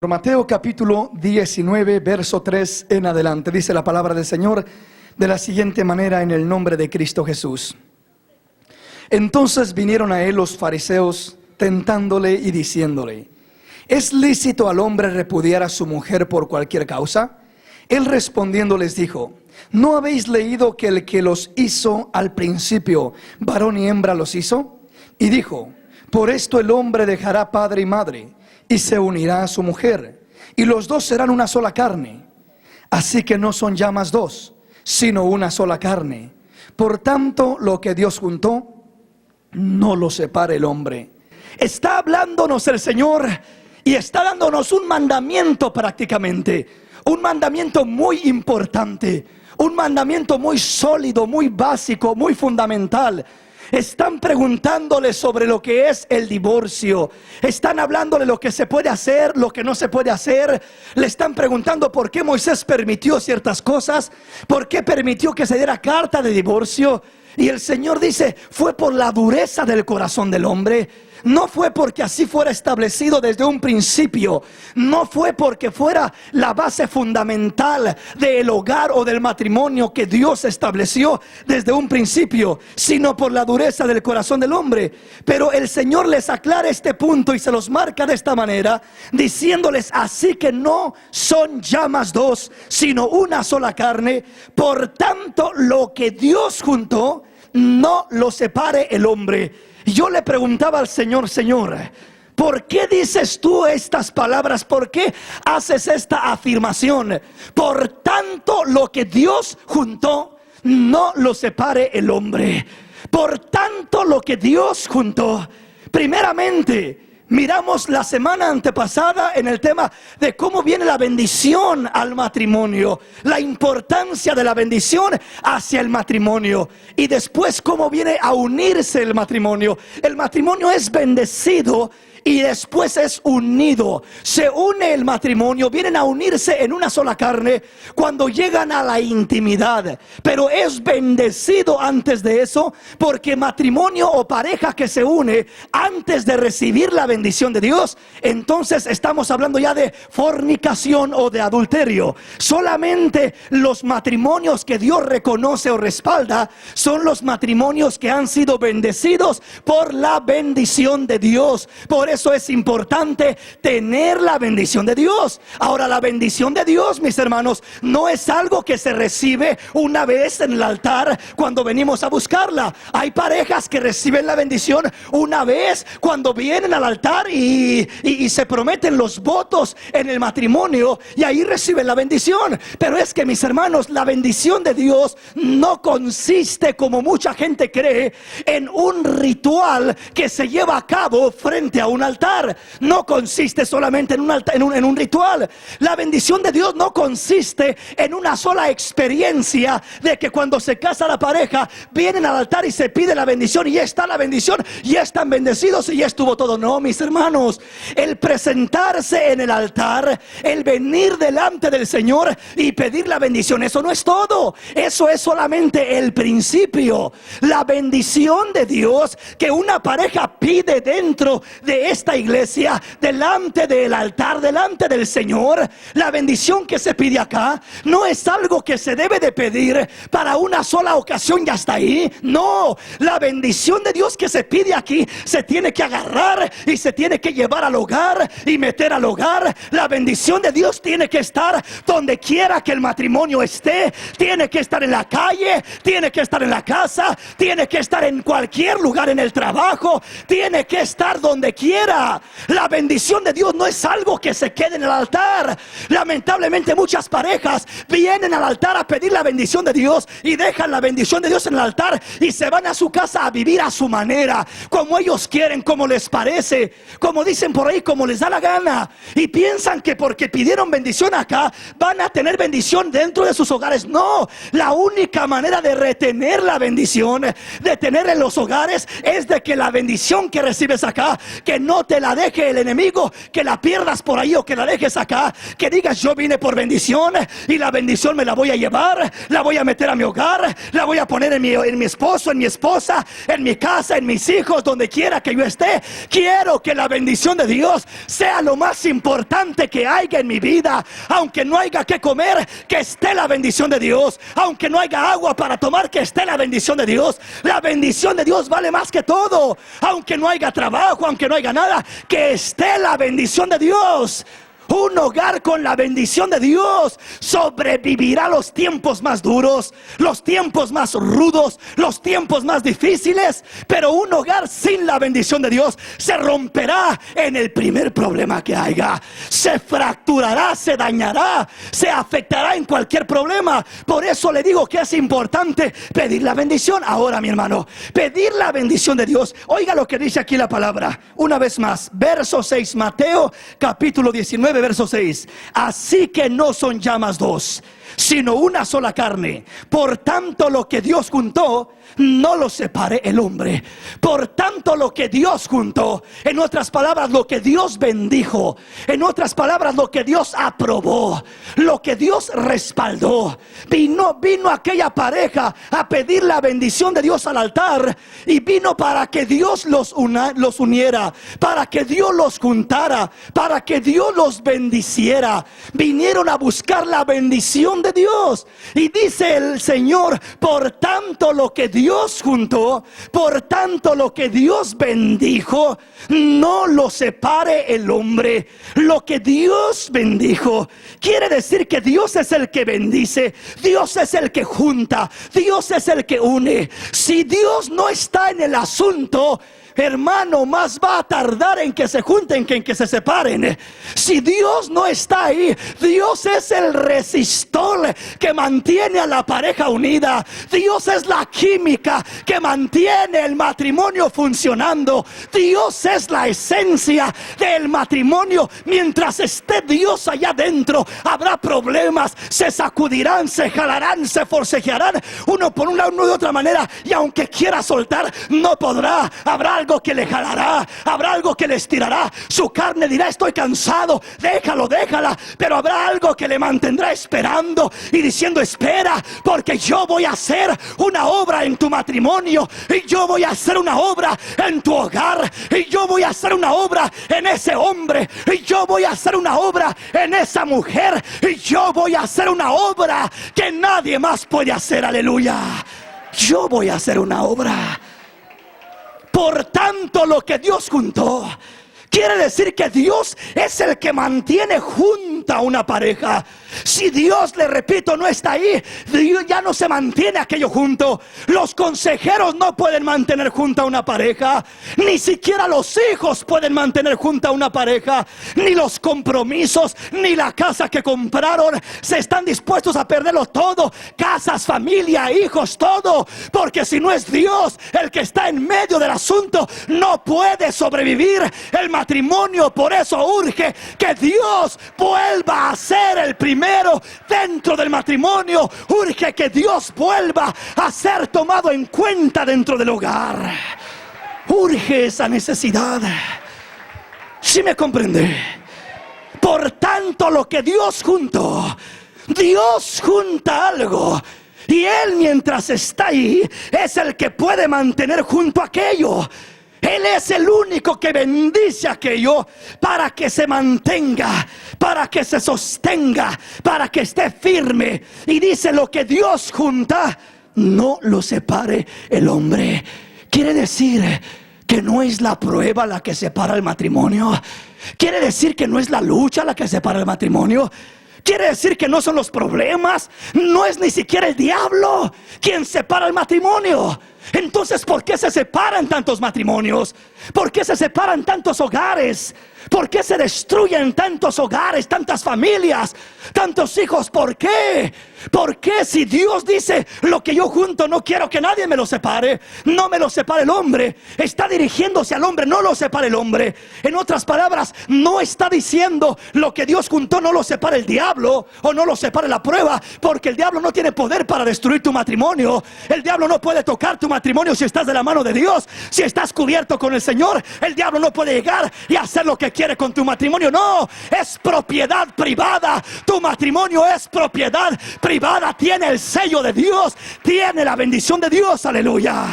Mateo capítulo 19, verso 3 en adelante. Dice la palabra del Señor de la siguiente manera, en el nombre de Cristo Jesús. Entonces vinieron a él los fariseos, tentándole y diciéndole: ¿es lícito al hombre repudiar a su mujer por cualquier causa? Él respondiendo les dijo: ¿no habéis leído que el que los hizo al principio, varón y hembra los hizo? Y dijo: por esto el hombre dejará padre y madre, y se unirá a su mujer, y los dos serán una sola carne. Así que no son ya más dos, sino una sola carne. Por tanto, lo que Dios juntó, no lo separe el hombre. Está hablándonos el Señor y está dándonos un mandamiento prácticamente. Un mandamiento muy importante, un mandamiento muy sólido, muy básico, muy fundamental. Están preguntándole sobre lo que es el divorcio. Están hablándole lo que se puede hacer, lo que no se puede hacer. Le están preguntando por qué Moisés permitió ciertas cosas, por qué permitió que se diera carta de divorcio. Y el Señor dice: fue por la dureza del corazón del hombre. No fue porque así fuera establecido desde un principio. No fue porque fuera la base fundamental del hogar o del matrimonio que Dios estableció desde un principio, sino por la dureza del corazón del hombre. Pero el Señor les aclara este punto y se los marca de esta manera, diciéndoles: así que no son ya más dos, sino una sola carne. Por tanto, lo que Dios juntó, no lo separe el hombre. Y yo le preguntaba al Señor: Señor, ¿por qué dices tú estas palabras? ¿Por qué haces esta afirmación? Por tanto, lo que Dios juntó, no lo separe el hombre. Por tanto, lo que Dios juntó. Primeramente, miramos la semana antepasada en el tema de cómo viene la bendición al matrimonio, la importancia de la bendición hacia el matrimonio, y después cómo viene a unirse el matrimonio. El matrimonio es bendecido y después es unido. Se une el matrimonio, vienen a unirse en una sola carne cuando llegan a la intimidad. Pero es bendecido antes de eso, porque matrimonio o pareja que se une antes de recibir la bendición de Dios, entonces estamos hablando ya de fornicación o de adulterio. Solamente los matrimonios que Dios reconoce o respalda son los matrimonios que han sido bendecidos por la bendición de Dios. Por eso es importante tener la bendición de Dios. Ahora, la bendición de Dios, mis hermanos, no es algo que se recibe una vez en el altar cuando venimos a buscarla. Hay parejas que reciben la bendición una vez cuando vienen al altar y se prometen los votos en el matrimonio, y ahí reciben la bendición. Pero es que, mis hermanos, la bendición de Dios no consiste, como mucha gente cree, en un ritual que se lleva a cabo frente a un altar. No consiste solamente en un ritual. La bendición de Dios no consiste en una sola experiencia de que cuando se casa la pareja vienen al altar y se pide la bendición y ya está la bendición, ya están bendecidos y ya estuvo todo. No, mis hermanos, el presentarse en el altar, el venir delante del Señor y pedir la bendición, eso no es todo. Eso es solamente el principio. La bendición de Dios que una pareja pide dentro de esta iglesia, delante del altar, delante del Señor, la bendición que se pide acá no es algo que se debe de pedir para una sola ocasión y hasta ahí. No, la bendición de Dios que se pide aquí se tiene que agarrar y se tiene que llevar al hogar y meter al hogar. La bendición de Dios tiene que estar donde quiera que el matrimonio esté. Tiene que estar en la calle, tiene que estar en la casa, tiene que estar en cualquier lugar, en el trabajo, tiene que estar donde quiera. La bendición de Dios no es algo que se quede en el altar. Lamentablemente muchas parejas vienen al altar a pedir la bendición de Dios y dejan la bendición de Dios en el altar y se van a su casa a vivir a su manera, como ellos quieren, como les parece, como dicen por ahí, como les da la gana, y piensan que porque pidieron bendición acá van a tener bendición dentro de sus hogares. No, la única manera de retener la bendición, de tener en los hogares, es de que la bendición que recibes acá, que no te la deje el enemigo, que la pierdas por ahí o que la dejes acá. Que digas: yo vine por bendición y la bendición me la voy a llevar, la voy a meter a mi hogar, la voy a poner en mi esposo, en mi esposa, en mi casa, en mis hijos, donde quiera que yo esté. Quiero que la bendición de Dios sea lo más importante que haya en mi vida. Aunque no haya que comer, que esté la bendición de Dios. Aunque no haya agua para tomar, que esté la bendición de Dios. La bendición de Dios vale más que todo. Aunque no haya trabajo, aunque no haya nada, que esté la bendición de Dios. Un hogar con la bendición de Dios sobrevivirá los tiempos más duros, los tiempos más rudos, los tiempos más difíciles. Pero un hogar sin la bendición de Dios se romperá en el primer problema que haya. Se fracturará, se dañará, se afectará en cualquier problema. Por eso le digo que es importante pedir la bendición. Ahora, mi hermano, pedir la bendición de Dios. Oiga lo que dice aquí la palabra. Una vez más, verso 6, Mateo capítulo 19, verso 6. Así que no son ya más dos, sino una sola carne. Por tanto, lo que Dios juntó, no lo separe el hombre. Por tanto, lo que Dios juntó, en otras palabras, lo que Dios bendijo, en otras palabras, lo que Dios aprobó, lo que Dios respaldó. Vino aquella pareja a pedir la bendición de Dios al altar, y vino para que Dios los uniera, para que Dios los juntara, para que Dios los bendiciera. Vinieron a buscar la bendición de Dios. Y dice el Señor: por tanto, lo que Dios juntó, por tanto, lo que Dios bendijo, no lo separe el hombre. Lo que Dios bendijo quiere decir que Dios es el que bendice, Dios es el que junta, Dios es el que une. Si Dios no está en el asunto, hermano, más va a tardar en que se junten que en que se separen. Si Dios no está ahí, Dios es el resistor que mantiene a la pareja unida. Dios es la química que mantiene el matrimonio funcionando. Dios es la esencia del matrimonio. Mientras esté Dios allá adentro, habrá problemas, se sacudirán, se jalarán, se forcejearán uno por una u otra manera, y aunque quiera soltar, no podrá. Habrá algo que le jalará, habrá algo que le estirará. Su carne dirá: estoy cansado, déjalo, déjala. Pero habrá algo que le mantendrá esperando y diciendo: espera, porque yo voy a hacer una obra en tu matrimonio, y yo voy a hacer una obra en tu hogar, y yo voy a hacer una obra en ese hombre, y yo voy a hacer una obra en esa mujer, y yo voy a hacer una obra que nadie más puede hacer. Aleluya. Yo voy a hacer una obra. Por tanto, lo que Dios juntó, quiere decir que Dios es el que mantiene junta una pareja. Si Dios, le repito, no está ahí, Dios ya no se mantiene aquello junto. Los consejeros no pueden mantener junta una pareja, ni siquiera los hijos pueden mantener junta una pareja, ni los compromisos, ni la casa que compraron. Se están dispuestos a perderlo todo: casas, familia, hijos, todo. Porque si no es Dios el que está en medio del asunto, no puede sobrevivir el matrimonio. Por eso urge que Dios vuelva a ser el primero dentro del matrimonio. Urge que Dios vuelva a ser tomado en cuenta dentro del hogar. Urge esa necesidad. ¿Sí me comprende? Por tanto, lo que Dios juntó, Dios junta algo, y Él, mientras está ahí, es el que puede mantener junto aquello. Él es el único que bendice aquello para que se mantenga, para que se sostenga, para que esté firme. Y dice: lo que Dios junta, no lo separe el hombre. Quiere decir que no es la prueba la que separa el matrimonio. Quiere decir que no es la lucha la que separa el matrimonio. Quiere decir que no son los problemas, no es ni siquiera el diablo quien separa el matrimonio. Entonces, ¿por qué se separan tantos matrimonios? ¿Por qué se separan tantos hogares? ¿Por qué se destruyen tantos hogares, tantas familias, tantos hijos? ¿Por qué? ¿Por qué si Dios dice lo que yo junto no quiero que nadie me lo separe? No me lo separe el hombre. Está dirigiéndose al hombre, no lo separe el hombre. En otras palabras, no está diciendo lo que Dios juntó no lo separe el diablo o no lo separe la prueba, porque el diablo no tiene poder para destruir tu matrimonio. El diablo no puede tocar tu matrimonio si estás de la mano de Dios. Si estás cubierto con el Señor, el diablo no puede llegar y hacer lo que quiere con tu matrimonio. No, es propiedad privada. Tu matrimonio es propiedad privada, tiene el sello de Dios, tiene la bendición de Dios, aleluya.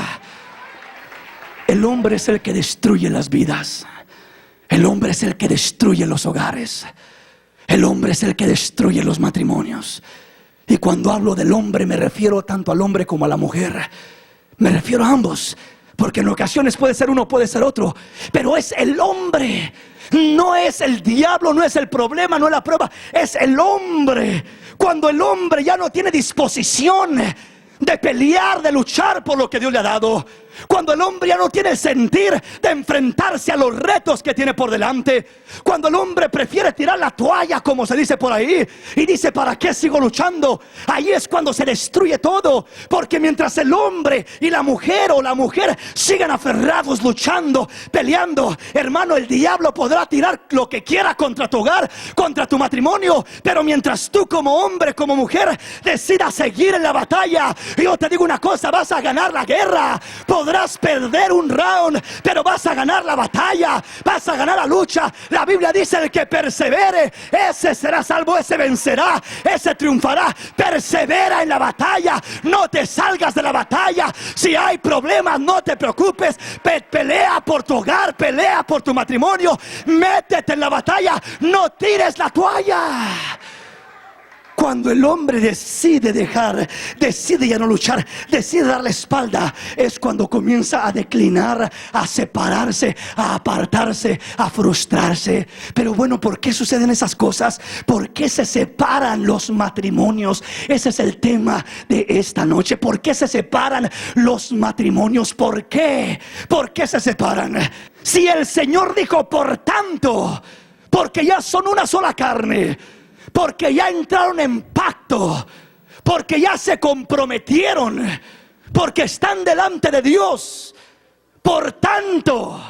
El hombre es el que destruye las vidas. El hombre es el que destruye los hogares. El hombre es el que destruye los matrimonios. Y cuando hablo del hombre me refiero tanto al hombre como a la mujer. Me refiero a ambos, porque en ocasiones puede ser uno, puede ser otro, pero es el hombre. No es el diablo, no es el problema, no es la prueba, es el hombre. Cuando el hombre ya no tiene disposición de pelear, de luchar por lo que Dios le ha dado. Cuando el hombre ya no tiene el sentir de enfrentarse a los retos que tiene por delante. Cuando el hombre prefiere tirar la toalla, como se dice por ahí, y dice, ¿para qué sigo luchando? Ahí es cuando se destruye todo. Porque mientras el hombre y la mujer o la mujer sigan aferrados, luchando, peleando, hermano, el diablo podrá tirar lo que quiera contra tu hogar, contra tu matrimonio. Pero mientras tú como hombre, como mujer, decidas seguir en la batalla, yo te digo una cosa, vas a ganar la guerra. Podrás perder un round, pero vas a ganar la batalla, vas a ganar la lucha. La Biblia dice, el que persevere, ese será salvo, ese vencerá, ese triunfará. Persevera en la batalla, no te salgas de la batalla. Si hay problemas, no te preocupes. Pelea por tu hogar, pelea por tu matrimonio. Métete en la batalla, no tires la toalla. Cuando el hombre decide dejar, decide ya no luchar, decide dar la espalda, es cuando comienza a declinar, a separarse, a apartarse, a frustrarse. Pero bueno, ¿por qué suceden esas cosas? ¿Por qué se separan los matrimonios? Ese es el tema de esta noche. ¿Por qué se separan los matrimonios? ¿Por qué? ¿Por qué se separan? Si el Señor dijo, por tanto, porque ya son una sola carne, porque ya entraron en pacto, porque ya se comprometieron, porque están delante de Dios. Por tanto,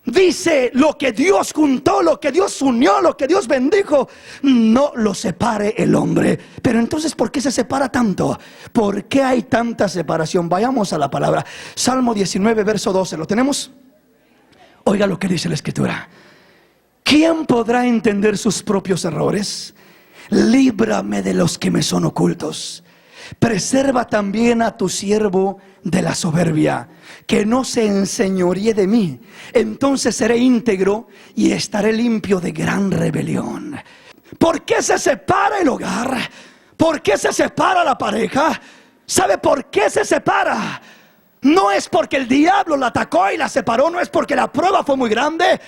dice, lo que Dios juntó, lo que Dios unió, lo que Dios bendijo, no lo separe el hombre. Pero entonces, ¿por qué se separa tanto? ¿Por qué hay tanta separación? Vayamos a la palabra. Salmo 19, verso 12, ¿lo tenemos? Oiga lo que dice la Escritura. ¿Quién podrá entender sus propios errores? Líbrame de los que me son ocultos. Preserva también a tu siervo de la soberbia, que no se enseñoríe de mí. Entonces seré íntegro y estaré limpio de gran rebelión. ¿Por qué se separa el hogar? ¿Por qué se separa la pareja? ¿Sabe por qué se separa? No es porque el diablo la atacó y la separó, no es porque la prueba fue muy grande.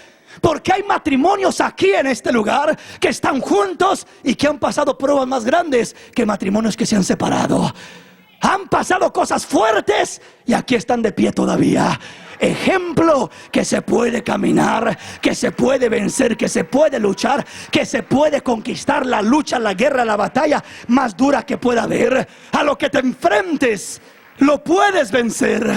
Porque hay matrimonios aquí en este lugar que están juntos y que han pasado pruebas más grandes que matrimonios que se han separado. Han pasado cosas fuertes y aquí están de pie todavía. Ejemplo que se puede caminar, que se puede vencer, que se puede luchar, que se puede conquistar la lucha, la guerra, la batalla más dura que pueda haber. A lo que te enfrentes, lo puedes vencer.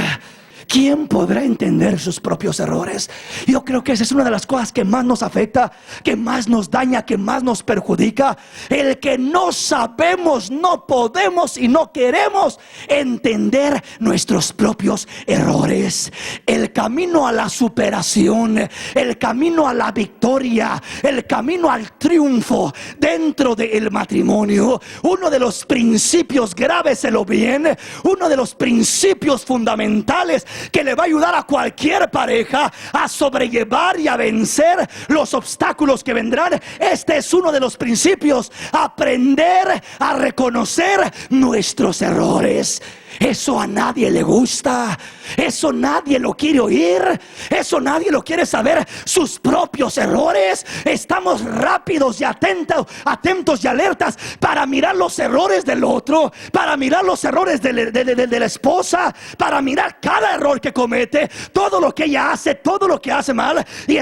¿Quién podrá entender sus propios errores? Yo creo que esa es una de las cosas que más nos afecta, que más nos daña, que más nos perjudica. El que no sabemos, no podemos y no queremos entender nuestros propios errores. El camino a la superación, el camino a la victoria, el camino al triunfo dentro del matrimonio. Uno de los principios, grábeselo bien, uno de los principios fundamentales que le va a ayudar a cualquier pareja a sobrellevar y a vencer los obstáculos que vendrán. Este es uno de los principios: aprender a reconocer nuestros errores. Eso a nadie le gusta. Eso nadie lo quiere oír. Eso nadie lo quiere saber. Sus propios errores. Estamos rápidos y atentos y alertas para mirar los errores del otro, para mirar los errores de la esposa, para mirar cada error que comete, todo lo que ella hace, todo lo que hace mal. Y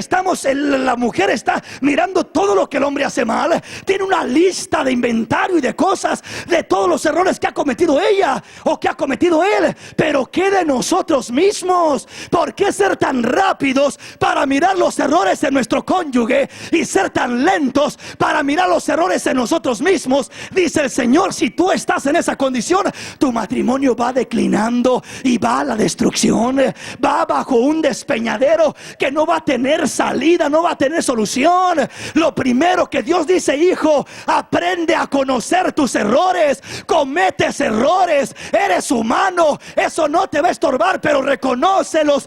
la mujer está mirando todo lo que el hombre hace mal. Tiene una lista de inventario y de cosas, de todos los errores que ha cometido ella o que ha cometido él. Pero ¿qué de nosotros mismos? ¿Por qué ser tan rápidos para mirar los errores en nuestro cónyuge y ser tan lentos para mirar los errores en nosotros mismos? Dice el Señor, si tú estás en esa condición, tu matrimonio va declinando y va a la destrucción, va bajo un despeñadero que no va a tener salida, no va a tener solución. Lo primero que Dios dice: hijo, aprende a conocer tus errores. Cometes errores, eres humano, eso no te va a estorbar, pero reconócelos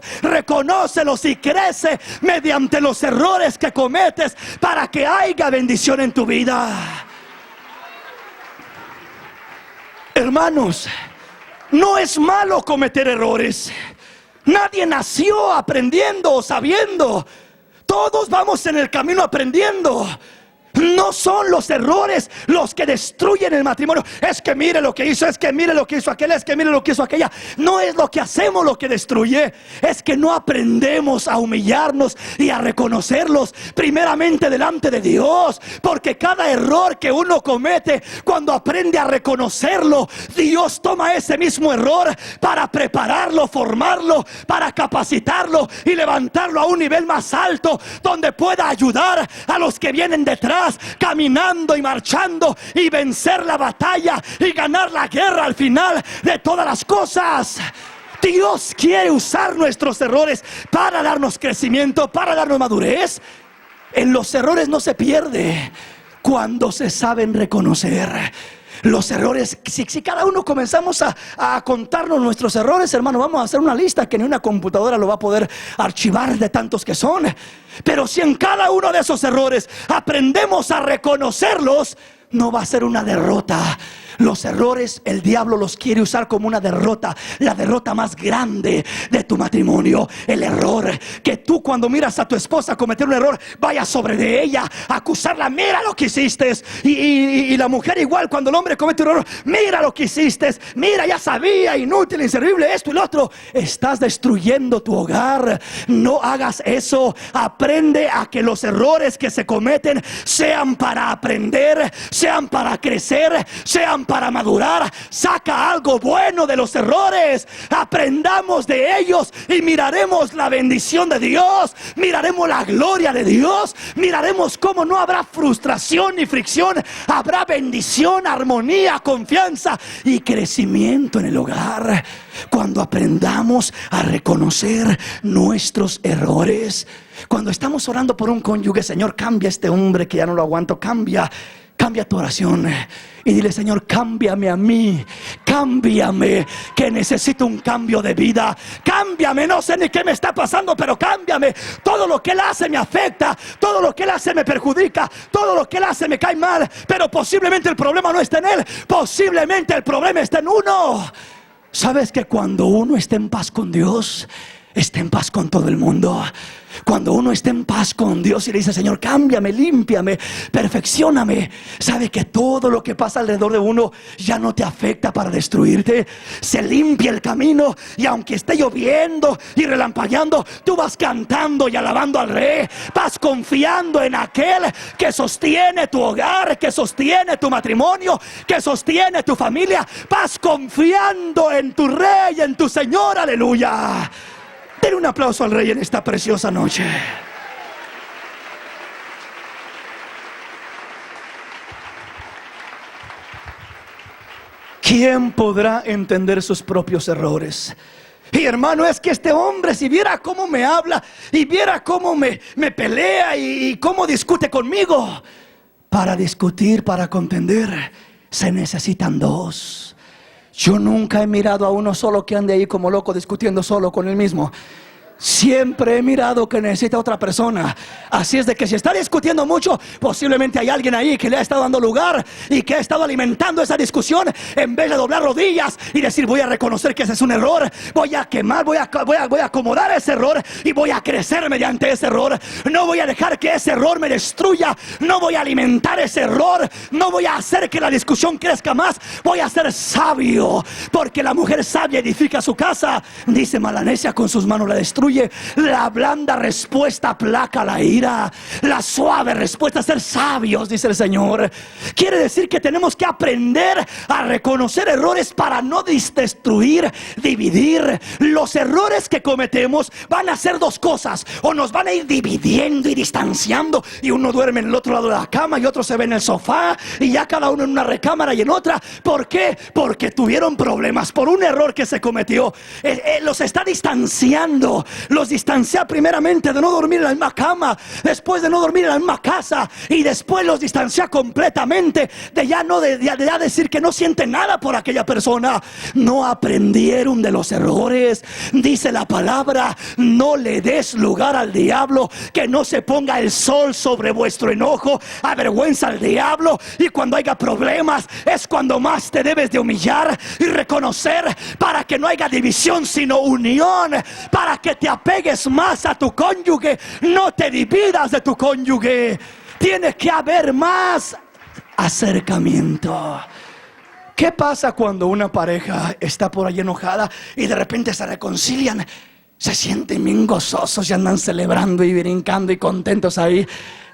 y crece mediante los errores que cometes para que haya bendición en tu vida. Hermanos, no es malo cometer errores. Nadie nació aprendiendo o sabiendo. Todos vamos en el camino aprendiendo. No son los errores los que destruyen el matrimonio. Es que mire lo que hizo, es que mire lo que hizo aquel, es que mire lo que hizo aquella. No es lo que hacemos lo que destruye. Es que no aprendemos a humillarnos y a reconocerlos primeramente delante de Dios. Porque cada error que uno comete, cuando aprende a reconocerlo, Dios toma ese mismo error para prepararlo, formarlo, para capacitarlo y levantarlo a un nivel más alto, donde pueda ayudar a los que vienen detrás, caminando y marchando, y vencer la batalla y ganar la guerra al final de todas las cosas. Dios quiere usar nuestros errores para darnos crecimiento, para darnos madurez. En los errores no se pierde cuando se saben reconocer. Los errores, si cada uno comenzamos a contarnos nuestros errores, hermano, vamos a hacer una lista que ni una computadora lo va a poder archivar de tantos que son. Pero si en cada uno de esos errores aprendemos a reconocerlos, no va a ser una derrota. Los errores, el diablo los quiere usar como una derrota, la derrota más grande de tu matrimonio. El error que tú, cuando miras a tu esposa cometer un error, vayas sobre de ella a acusarla: mira lo que hiciste. Y la mujer igual, cuando el hombre comete un error: mira lo que hiciste, mira, ya sabía, inútil, inservible, esto y lo otro. Estás destruyendo tu hogar. No hagas eso. Aprende a que los errores que se cometen sean para aprender, sean para crecer, sean para madurar. Saca algo bueno de los errores. Aprendamos de ellos y miraremos la bendición de Dios. Miraremos la gloria de Dios. Miraremos cómo no habrá frustración ni fricción. Habrá bendición, armonía, confianza y crecimiento en el hogar. Cuando aprendamos a reconocer nuestros errores. Cuando estamos orando por un cónyuge: Señor, cambia a este hombre que ya no lo aguanto. Cambia tu oración y dile: Señor, cámbiame a mí, cámbiame, que necesito un cambio de vida. Cámbiame, no sé ni qué me está pasando, pero cámbiame. Todo lo que Él hace me afecta, todo lo que Él hace me perjudica, todo lo que Él hace me cae mal. Pero posiblemente el problema no está en Él, posiblemente el problema está en uno. ¿Sabes que cuando uno está en paz con Dios, está en paz con todo el mundo? Cuando uno está en paz con Dios y le dice: Señor, cámbiame, límpiame, perfeccióname, sabe que todo lo que pasa alrededor de uno ya no te afecta para destruirte. Se limpia el camino, y aunque esté lloviendo y relampagueando, tú vas cantando y alabando al Rey. Vas confiando en aquel que sostiene tu hogar, que sostiene tu matrimonio, que sostiene tu familia. Vas confiando en tu Rey, en tu Señor. Aleluya. Den un aplauso al Rey en esta preciosa noche. ¿Quién podrá entender sus propios errores? Y hermano, es que este hombre, si viera cómo me habla y viera cómo me pelea y cómo discute conmigo. Para discutir, para contender, se necesitan dos. Yo nunca he mirado a uno solo que ande ahí como loco discutiendo solo con él mismo. Siempre he mirado que necesita otra persona. Así es de que si está discutiendo mucho, posiblemente hay alguien ahí que le ha estado dando lugar y que ha estado alimentando esa discusión. En vez de doblar rodillas y decir: voy a reconocer que ese es un error, voy a quemar, voy a acomodar ese error y voy a crecer mediante ese error. No voy a dejar que ese error me destruya. No voy a alimentar ese error. No voy a hacer que la discusión crezca más. Voy a ser sabio, porque la mujer sabia edifica su casa, dice: mala necia con sus manos la destruye. La blanda respuesta aplaca la ira. La suave respuesta es ser sabios, dice el Señor. Quiere decir que tenemos que aprender a reconocer errores para no destruir, dividir. Los errores que cometemos van a hacer dos cosas: o nos van a ir dividiendo y distanciando, y uno duerme en el otro lado de la cama y otro se ve en el sofá, y ya cada uno en una recámara y en otra. ¿Por qué? Porque tuvieron problemas por un error que se cometió. Los está distanciando. Los distancia primeramente de no dormir en la misma cama, después de no dormir en la misma casa, y después los distancia completamente de ya decir que no siente nada por aquella persona. No aprendieron de los errores. Dice la palabra: no le des lugar al diablo, que no se ponga el sol sobre vuestro enojo. Avergüenza al diablo, y cuando haya problemas es cuando más te debes de humillar y reconocer, para que no haya división sino unión, para que te apegues más a tu cónyuge, no te dividas de tu cónyuge. Tiene que haber más acercamiento. ¿Qué pasa cuando una pareja está por ahí enojada y de repente se reconcilian? Se sienten bien gozosos y andan celebrando y brincando y contentos ahí.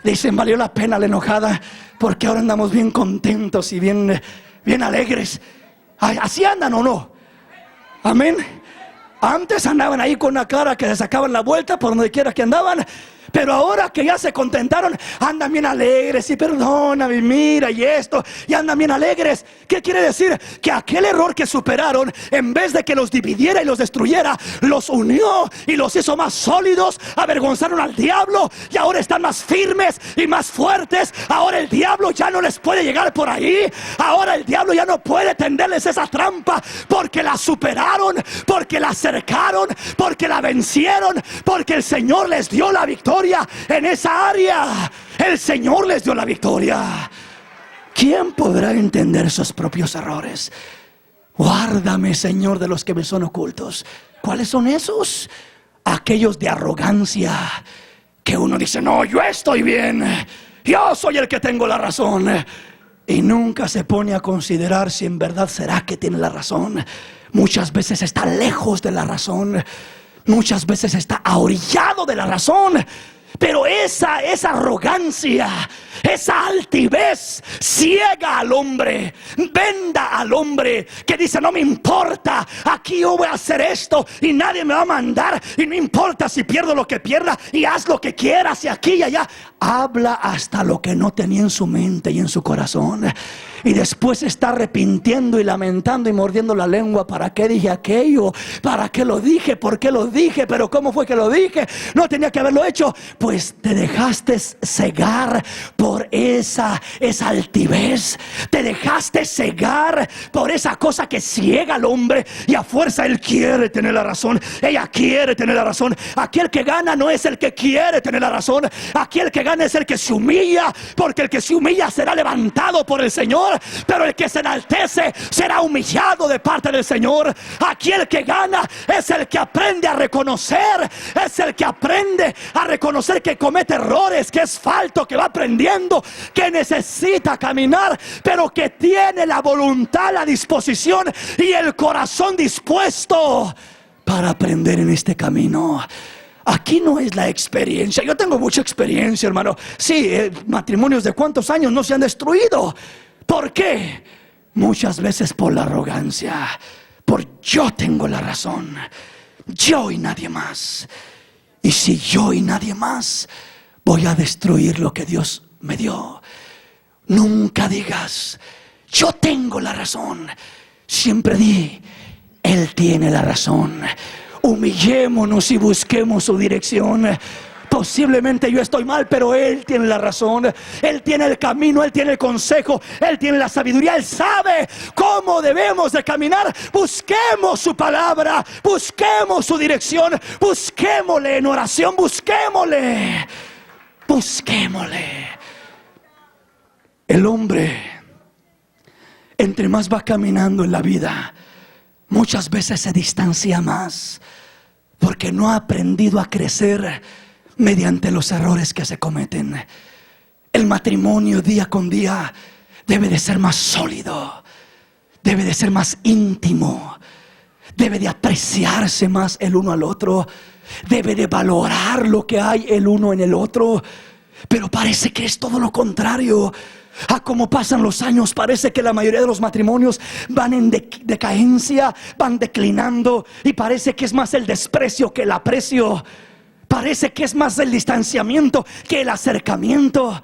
Dicen: valió la pena la enojada, porque ahora andamos bien contentos y bien alegres. Ay, ¿así andan o no? Amén. Antes andaban ahí con una cara que se sacaban la vuelta por donde quiera que andaban. Pero ahora que ya se contentaron, andan bien alegres y perdóname, mira y esto, y andan bien alegres. ¿Qué quiere decir? Que aquel error que superaron, en vez de que los dividiera y los destruyera, los unió y los hizo más sólidos. Avergonzaron al diablo y ahora están más firmes y más fuertes. Ahora el diablo ya no les puede llegar por ahí. Ahora el diablo ya no puede tenderles esa trampa, porque la superaron, porque la acercaron, porque la vencieron, porque el Señor les dio la victoria. En esa área el Señor les dio la victoria. ¿Quién podrá entender sus propios errores? Guárdame, Señor, de los que me son ocultos. ¿Cuáles son esos? Aquellos de arrogancia, que uno dice: no, yo estoy bien, yo soy el que tengo la razón, y nunca se pone a considerar si en verdad será que tiene la razón. Muchas veces está lejos de la razón. Muchas veces está ahorillado de la razón. Pero esa arrogancia, esa altivez ciega al hombre, venda al hombre, que dice: no me importa, aquí yo voy a hacer esto y nadie me va a mandar, y no importa si pierdo lo que pierda, y haz lo que quieras y aquí y allá. Habla hasta lo que no tenía en su mente y en su corazón, y después está arrepintiendo y lamentando y mordiendo la lengua. ¿Para qué dije aquello? ¿Para qué lo dije? ¿Por qué lo dije? ¿Pero cómo fue que lo dije? No tenía que haberlo hecho. Pues te dejaste cegar por esa altivez. Te dejaste cegar por esa cosa que ciega al hombre, y a fuerza él quiere tener la razón, ella quiere tener la razón. Aquel que gana no es el que quiere tener la razón. Aquel que gana es el que se humilla, porque el que se humilla será levantado por el Señor, pero el que se enaltece será humillado de parte del Señor. Aquí el que gana es el que aprende a reconocer, es el que aprende a reconocer que comete errores, que es falto, que va aprendiendo, que necesita caminar, pero que tiene la voluntad, la disposición y el corazón dispuesto para aprender en este camino. Aquí no es la experiencia. Yo tengo mucha experiencia, hermano. Sí, matrimonios de cuántos años no se han destruido. ¿Por qué? Muchas veces por la arrogancia, por yo tengo la razón, yo y nadie más. Y si yo y nadie más, voy a destruir lo que Dios me dio. Nunca digas: yo tengo la razón. Siempre di: Él tiene la razón. Humillémonos y busquemos su dirección, Posiblemente yo estoy mal, pero Él tiene la razón. Él tiene el camino, Él tiene el consejo, Él tiene la sabiduría. Él sabe cómo debemos de caminar. Busquemos su palabra, busquemos su dirección, busquémosle en oración, busquémosle. El hombre, entre más va caminando en la vida, muchas veces se distancia más, porque no ha aprendido a crecer mediante los errores que se cometen. El matrimonio día con día debe de ser más sólido, debe de ser más íntimo, debe de apreciarse más el uno al otro, debe de valorar lo que hay el uno en el otro. Pero parece que es todo lo contrario. A como pasan los años, parece que la mayoría de los matrimonios van en decadencia, van declinando, y parece que es más el desprecio que el aprecio. Parece que es más el distanciamiento que el acercamiento.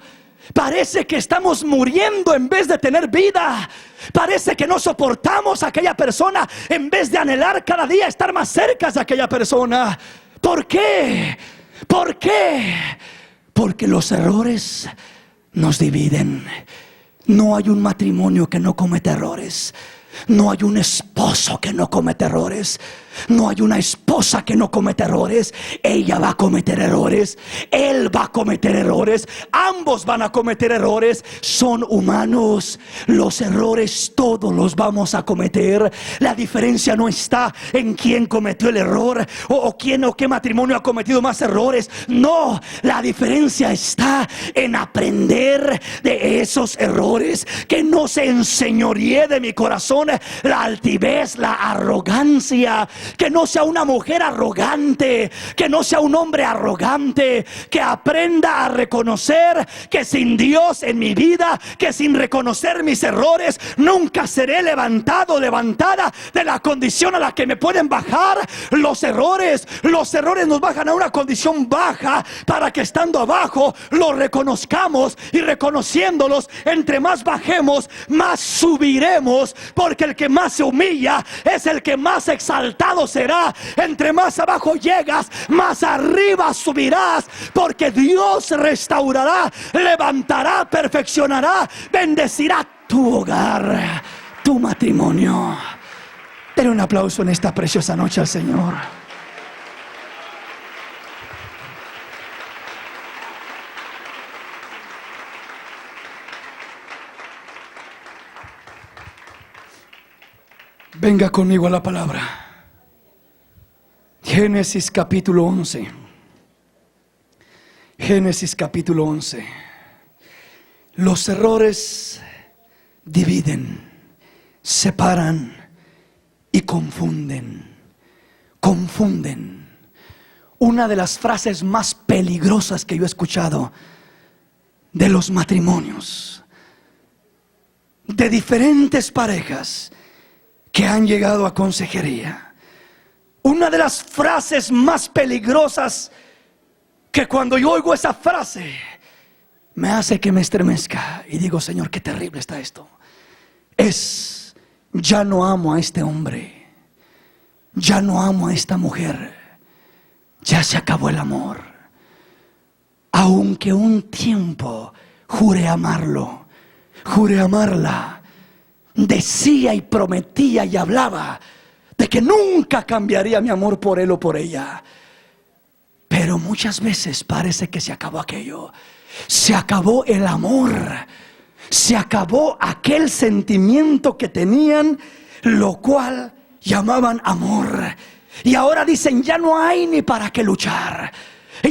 Parece que estamos muriendo en vez de tener vida. Parece que no soportamos a aquella persona en vez de anhelar cada día estar más cerca de aquella persona. ¿Por qué? ¿Por qué? Porque los errores nos dividen. No hay un matrimonio que no cometa errores. No hay un esposo que no cometa errores. No hay una esposa que no cometa errores. Ella va a cometer errores, él va a cometer errores, ambos van a cometer errores. Son humanos. Los errores todos los vamos a cometer. La diferencia no está en quién cometió el error o quién o qué matrimonio ha cometido más errores. No, la diferencia está en aprender de esos errores. Que no se enseñoree de mi corazón la altivez, la arrogancia. Que no sea una mujer arrogante, que no sea un hombre arrogante. Que aprenda a reconocer que sin Dios en mi vida, que sin reconocer mis errores, nunca seré levantado, levantada de la condición a la que me pueden bajar los errores. Los errores nos bajan a una condición baja para que estando abajo los reconozcamos, y reconociéndolos, entre más bajemos, más subiremos. Porque el que más se humilla es el que más exaltado será. Entre más abajo llegas, más arriba subirás. Porque Dios restaurará, levantará, perfeccionará, bendecirá tu hogar, tu matrimonio. Denle un aplauso en esta preciosa noche al Señor. Venga conmigo a la palabra. Génesis capítulo 11. Génesis capítulo 11. Los errores dividen, separan y confunden. Confunden. Una de las frases más peligrosas que yo he escuchado de los matrimonios, de diferentes parejas que han llegado a consejería. Una de las frases más peligrosas, que cuando yo oigo esa frase me hace que me estremezca y digo: Señor, qué terrible está esto, es: ya no amo a este hombre, ya no amo a esta mujer, ya se acabó el amor. Aunque un tiempo juré amarlo, juré amarla, decía y prometía y hablaba de que nunca cambiaría mi amor por él o por ella. Pero muchas veces parece que se acabó aquello. Se acabó el amor. Se acabó aquel sentimiento que tenían, lo cual llamaban amor. Y ahora dicen: ya no hay ni para qué luchar.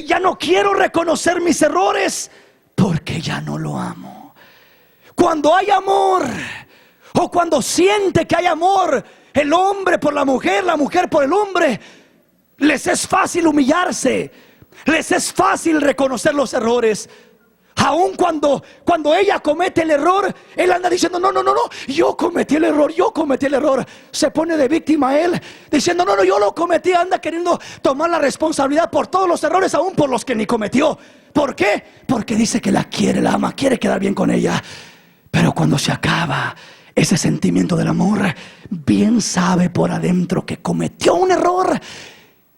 Ya no quiero reconocer mis errores porque ya no lo amo. Cuando hay amor, o cuando siente que hay amor, el hombre por la mujer por el hombre, les es fácil humillarse, les es fácil reconocer los errores. Aun cuando ella comete el error, él anda diciendo: no, yo cometí el error. Se pone de víctima él, diciendo: no, yo lo cometí. Anda queriendo tomar la responsabilidad por todos los errores, aun por los que ni cometió. ¿Por qué? Porque dice que la quiere, la ama, quiere quedar bien con ella. Pero cuando se acaba ese sentimiento del amor, bien sabe por adentro que cometió un error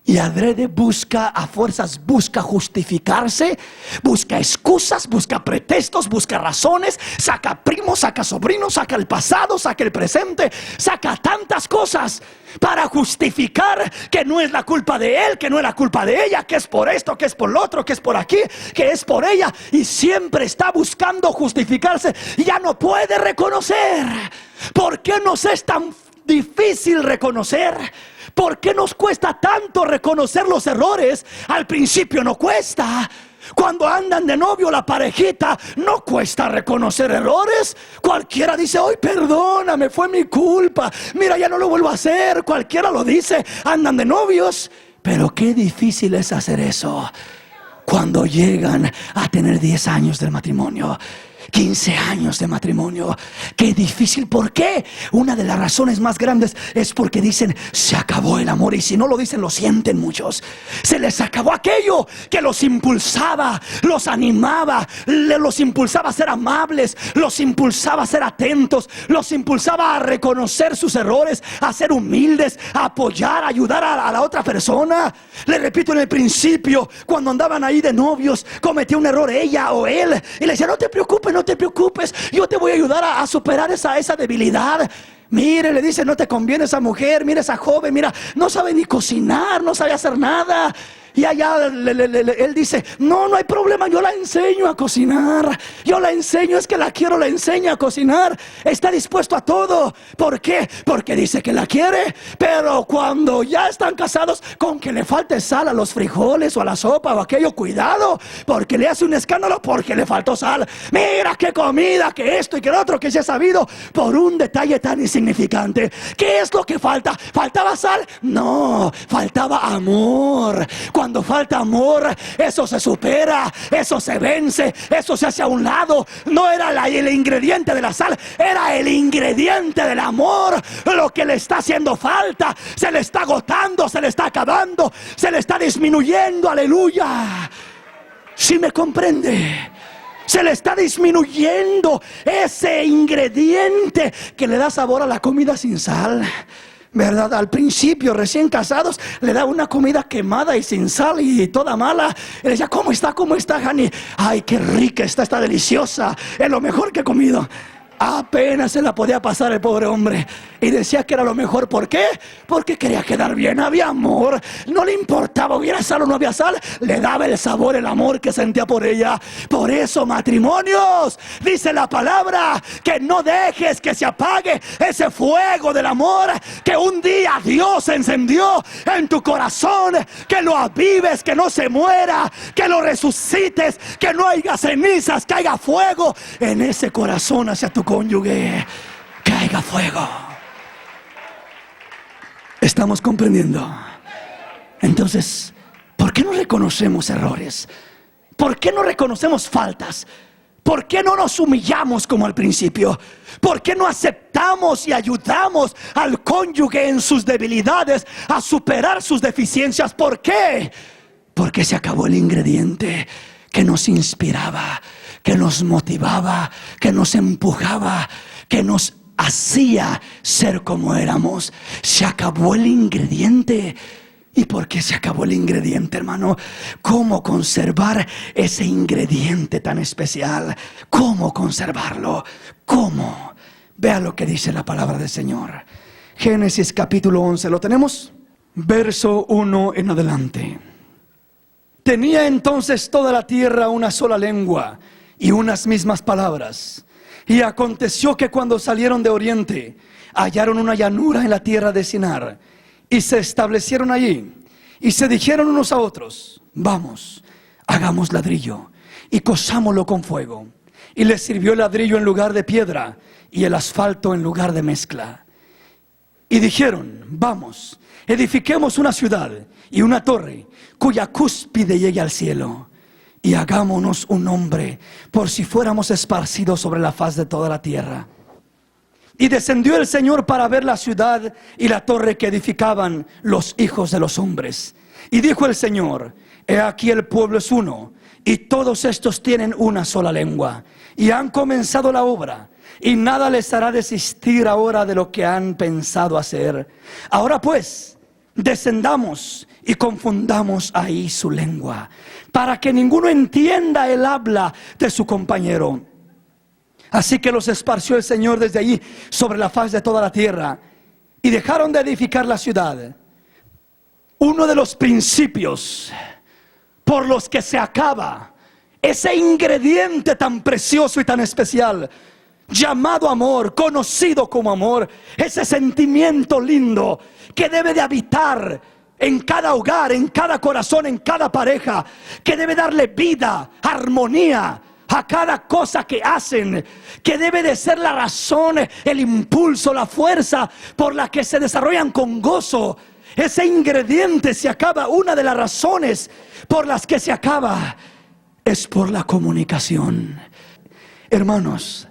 Y adrede busca, a fuerzas busca justificarse, busca excusas, busca pretextos, busca razones, saca primos, saca sobrinos, saca el pasado, saca el presente, saca tantas cosas para justificar que no es la culpa de él, que no es la culpa de ella, que es por esto, que es por lo otro, que es por aquí, que es por ella. Y siempre está buscando justificarse y ya no puede reconocer. ¿Por qué nos es tan difícil reconocer? ¿Por qué nos cuesta tanto reconocer los errores? Al principio no cuesta. Cuando andan de novio la parejita, no cuesta reconocer errores. Cualquiera dice: hoy perdóname, fue mi culpa, mira, ya no lo vuelvo a hacer. Cualquiera lo dice, andan de novios. Pero qué difícil es hacer eso cuando llegan a tener 10 años del matrimonio, 15 años de matrimonio. Qué difícil. ¿Por qué? Una de las razones más grandes es porque dicen: se acabó el amor. Y si no lo dicen, lo sienten muchos. Se les acabó aquello que los impulsaba, los animaba, los impulsaba a ser amables, los impulsaba a ser atentos, los impulsaba a reconocer sus errores, a ser humildes, a apoyar, a ayudar a la otra persona. Le repito, en el principio, cuando andaban ahí de novios, cometió un error ella o él y le decía: no te preocupes, no te preocupes, yo te voy a ayudar a superar esa debilidad. Mire, le dice: no te conviene esa mujer, mira esa joven, mira, no sabe ni cocinar, no sabe hacer nada. Y allá él dice: no hay problema, yo la enseño a cocinar, yo la enseño, es que la quiero, la enseño a cocinar. Está dispuesto a todo. ¿Por qué? Porque dice que la quiere. Pero cuando ya están casados, con que le falte sal a los frijoles o a la sopa o aquello, cuidado, porque le hace un escándalo porque le faltó sal. Mira qué comida, que esto y que lo otro, que se ha sabido por un detalle tan insignificante. ¿Qué es lo que falta? ¿Faltaba sal? No, faltaba amor. Cuando falta amor, eso se supera, eso se vence, eso se hace a un lado. No era el ingrediente de la sal, era el ingrediente del amor lo que le está haciendo falta. Se le está agotando, se le está acabando, se le está disminuyendo. Aleluya. ¿Sí me comprende? Se le está disminuyendo ese ingrediente que le da sabor a la comida sin sal, ¿verdad? Al principio, recién casados, le da una comida quemada y sin sal y toda mala. Y le decía: ¿cómo está, Hani? Ay, qué rica está deliciosa, es lo mejor que he comido. Apenas se la podía pasar el pobre hombre y decía que era lo mejor. ¿Por qué? Porque quería quedar bien. Había amor, no le importaba hubiera sal o no había sal, le daba el sabor, el amor que sentía por ella. Por eso, matrimonios, dice la palabra, que no dejes que se apague ese fuego del amor que un día Dios encendió en tu corazón. Que lo avives, que no se muera, que lo resucites, que no haya cenizas, que haya fuego en ese corazón hacia tu cónyuge, que haya fuego. ¿Estamos comprendiendo? Entonces, ¿por qué no reconocemos errores? ¿Por qué no reconocemos faltas? ¿Por qué no nos humillamos como al principio? ¿Por qué no aceptamos y ayudamos al cónyuge en sus debilidades a superar sus deficiencias? ¿Por qué? Porque se acabó el ingrediente que nos inspiraba, que nos motivaba, que nos empujaba, que nos hacía ser como éramos. Se acabó el ingrediente. ¿Y por qué se acabó el ingrediente, hermano? ¿Cómo conservar ese ingrediente tan especial? ¿Cómo conservarlo? ¿Cómo? Vea lo que dice la palabra del Señor. Génesis capítulo 11, ¿lo tenemos? Verso 1 en adelante. Tenía entonces toda la tierra una sola lengua y unas mismas palabras. Y aconteció que cuando salieron de oriente, hallaron una llanura en la tierra de Sinar, y se establecieron allí, y se dijeron unos a otros: vamos, hagamos ladrillo, y cozámoslo con fuego. Y les sirvió el ladrillo en lugar de piedra, y el asfalto en lugar de mezcla. Y dijeron: vamos, edifiquemos una ciudad y una torre, cuya cúspide llegue al cielo, y hagámonos un nombre, por si fuéramos esparcidos sobre la faz de toda la tierra. Y descendió el Señor para ver la ciudad y la torre que edificaban los hijos de los hombres. Y dijo el Señor: he aquí el pueblo es uno, y todos estos tienen una sola lengua, y han comenzado la obra, y nada les hará desistir ahora de lo que han pensado hacer. Ahora pues, descendamos y confundamos ahí su lengua, para que ninguno entienda el habla de su compañero. Así que los esparció el Señor desde allí sobre la faz de toda la tierra, y dejaron de edificar la ciudad. Uno de los principios por los que se acaba ese ingrediente tan precioso y tan especial llamado amor, conocido como amor, ese sentimiento lindo que debe de habitar en cada hogar, en cada corazón, en cada pareja, que debe darle vida, armonía a cada cosa que hacen, que debe de ser la razón, el impulso, la fuerza por la que se desarrollan con gozo. Ese ingrediente se acaba. Una de las razones por las que se acaba es por la comunicación. Hermanos,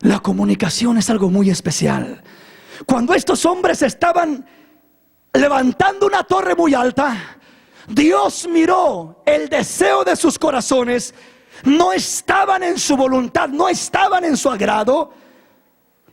la comunicación es algo muy especial. Cuando estos hombres estaban levantando una torre muy alta, Dios miró el deseo de sus corazones. No estaban en su voluntad, no estaban en su agrado.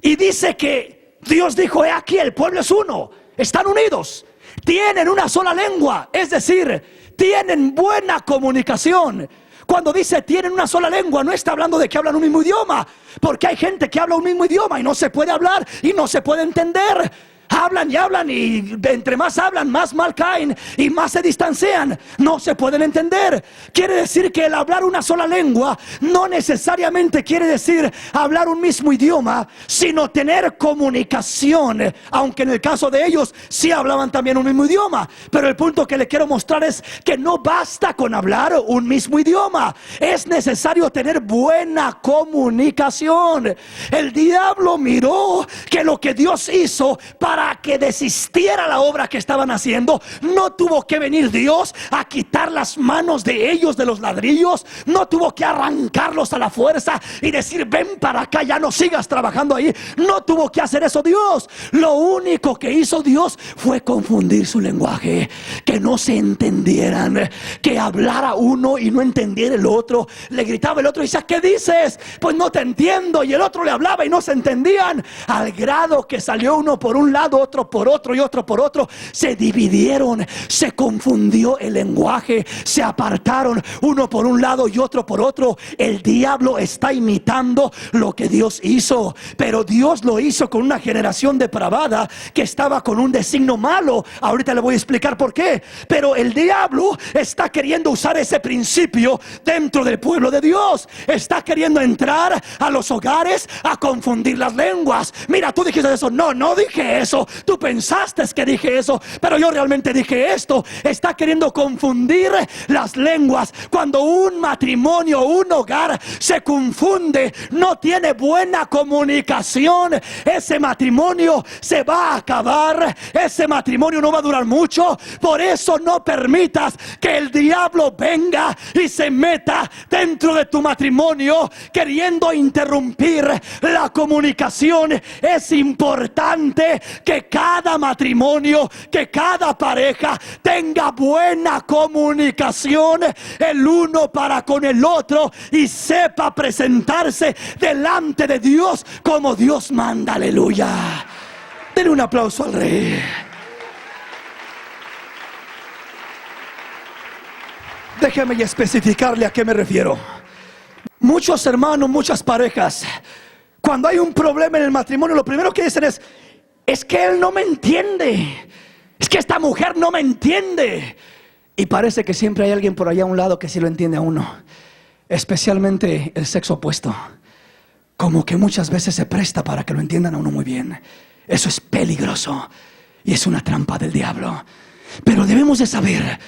Y dice que Dios dijo: he aquí, el pueblo es uno, están unidos, tienen una sola lengua, es decir, tienen buena comunicación. Cuando dice tienen una sola lengua, no está hablando de que hablan un mismo idioma, porque hay gente que habla un mismo idioma y no se puede hablar y no se puede entender. Hablan y hablan, y entre más hablan, más mal caen y más se distancian. No se pueden entender. Quiere decir que el hablar una sola lengua no necesariamente quiere decir hablar un mismo idioma, sino tener comunicación. Aunque en el caso de ellos sí hablaban también un mismo idioma. Pero el punto que le quiero mostrar es que no basta con hablar un mismo idioma. Es necesario tener buena comunicación. El diablo miró que lo que Dios hizo para que desistiera la obra que estaban haciendo, no tuvo que venir Dios a quitar las manos de ellos de los ladrillos, no tuvo que arrancarlos a la fuerza y decir: ven para acá, ya no sigas trabajando ahí. No tuvo que hacer eso Dios. Lo único que hizo Dios fue confundir su lenguaje, que no se entendieran, que hablara uno y no entendiera el otro. Le gritaba el otro y decía: ¿qué dices? Pues no te entiendo. Y el otro le hablaba y no se entendían, al grado que salió uno por un lado, otro por otro y otro por otro. Se dividieron, se confundió el lenguaje, se apartaron uno por un lado y otro por otro. El diablo está imitando lo que Dios hizo, pero Dios lo hizo con una generación depravada que estaba con un designio malo. Ahorita le voy a explicar por qué. Pero el diablo está queriendo usar ese principio dentro del pueblo de Dios. Está queriendo entrar a los hogares a confundir las lenguas. Mira, tú dijiste eso. No, no dije eso. Tú pensaste que dije eso, pero yo realmente dije esto. Está queriendo confundir las lenguas. Cuando un matrimonio, un hogar se confunde, no tiene buena comunicación, ese matrimonio se va a acabar. Ese matrimonio no va a durar mucho. Por eso no permitas que el diablo venga y se meta dentro de tu matrimonio queriendo interrumpir la comunicación. Es importante que cada matrimonio, que cada pareja tenga buena comunicación el uno para con el otro y sepa presentarse delante de Dios como Dios manda. Aleluya. Denle un aplauso al Rey. Déjeme especificarle a qué me refiero. Muchos hermanos, muchas parejas, cuando hay un problema en el matrimonio, lo primero que dicen es que él no me entiende, es que esta mujer no me entiende. Y parece que siempre hay alguien por allá a un lado que sí lo entiende a uno, especialmente el sexo opuesto. Como que muchas veces se presta para que lo entiendan a uno muy bien. Eso es peligroso y es una trampa del diablo. Pero debemos de saber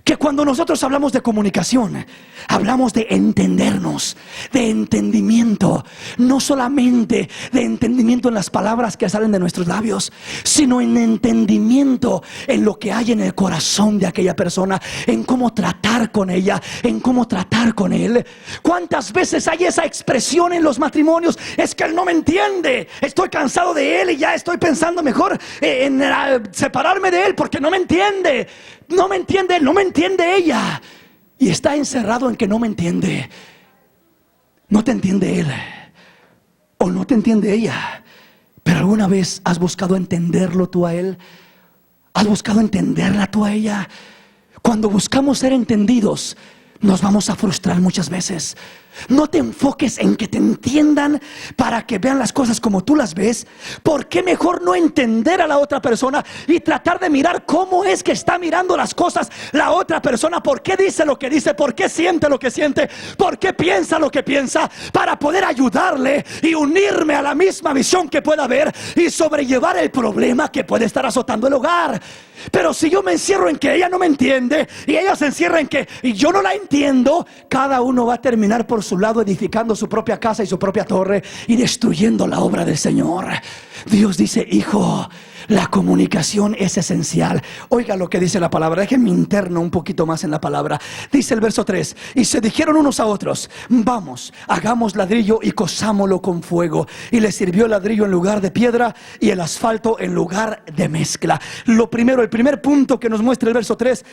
que cuando nosotros hablamos de comunicación, hablamos de entendernos, de entendimiento. No solamente de entendimiento en las palabras que salen de nuestros labios, sino en entendimiento en lo que hay en el corazón de aquella persona, en cómo tratar con ella, en cómo tratar con él. ¿Cuántas veces hay esa expresión en los matrimonios? Es que él no me entiende, estoy cansado de él y ya estoy pensando mejor en separarme de él porque no me entiende. No me entiende él, no me entiende ella. Y está encerrado en que no me entiende. No te entiende él o no te entiende ella. Pero ¿alguna vez has buscado entenderlo tú a él? ¿Has buscado entenderla tú a ella? Cuando buscamos ser entendidos, nos vamos a frustrar muchas veces. No te enfoques en que te entiendan para que vean las cosas como tú las ves. ¿Por qué mejor no entender a la otra persona y tratar de mirar cómo es que está mirando las cosas la otra persona? ¿Por qué dice lo que dice? ¿Por qué siente lo que siente? ¿Por qué piensa lo que piensa? Para poder ayudarle y unirme a la misma visión que pueda haber y sobrellevar el problema que puede estar azotando el hogar. Pero si yo me encierro en que ella no me entiende y ella se encierra en que y yo no la entiendo, cada uno va a terminar por su lado edificando su propia casa y su propia torre y destruyendo la obra del Señor. Dios dice: hijo, la comunicación es esencial. Oiga lo que dice la palabra. Déjenme interno un poquito más en la palabra. Dice el verso 3: y se dijeron unos a otros: vamos, hagamos ladrillo y cosámoslo con fuego. Y les sirvió el ladrillo en lugar de piedra y el asfalto en lugar de mezcla. Lo primero, el primer punto que nos muestra el verso 3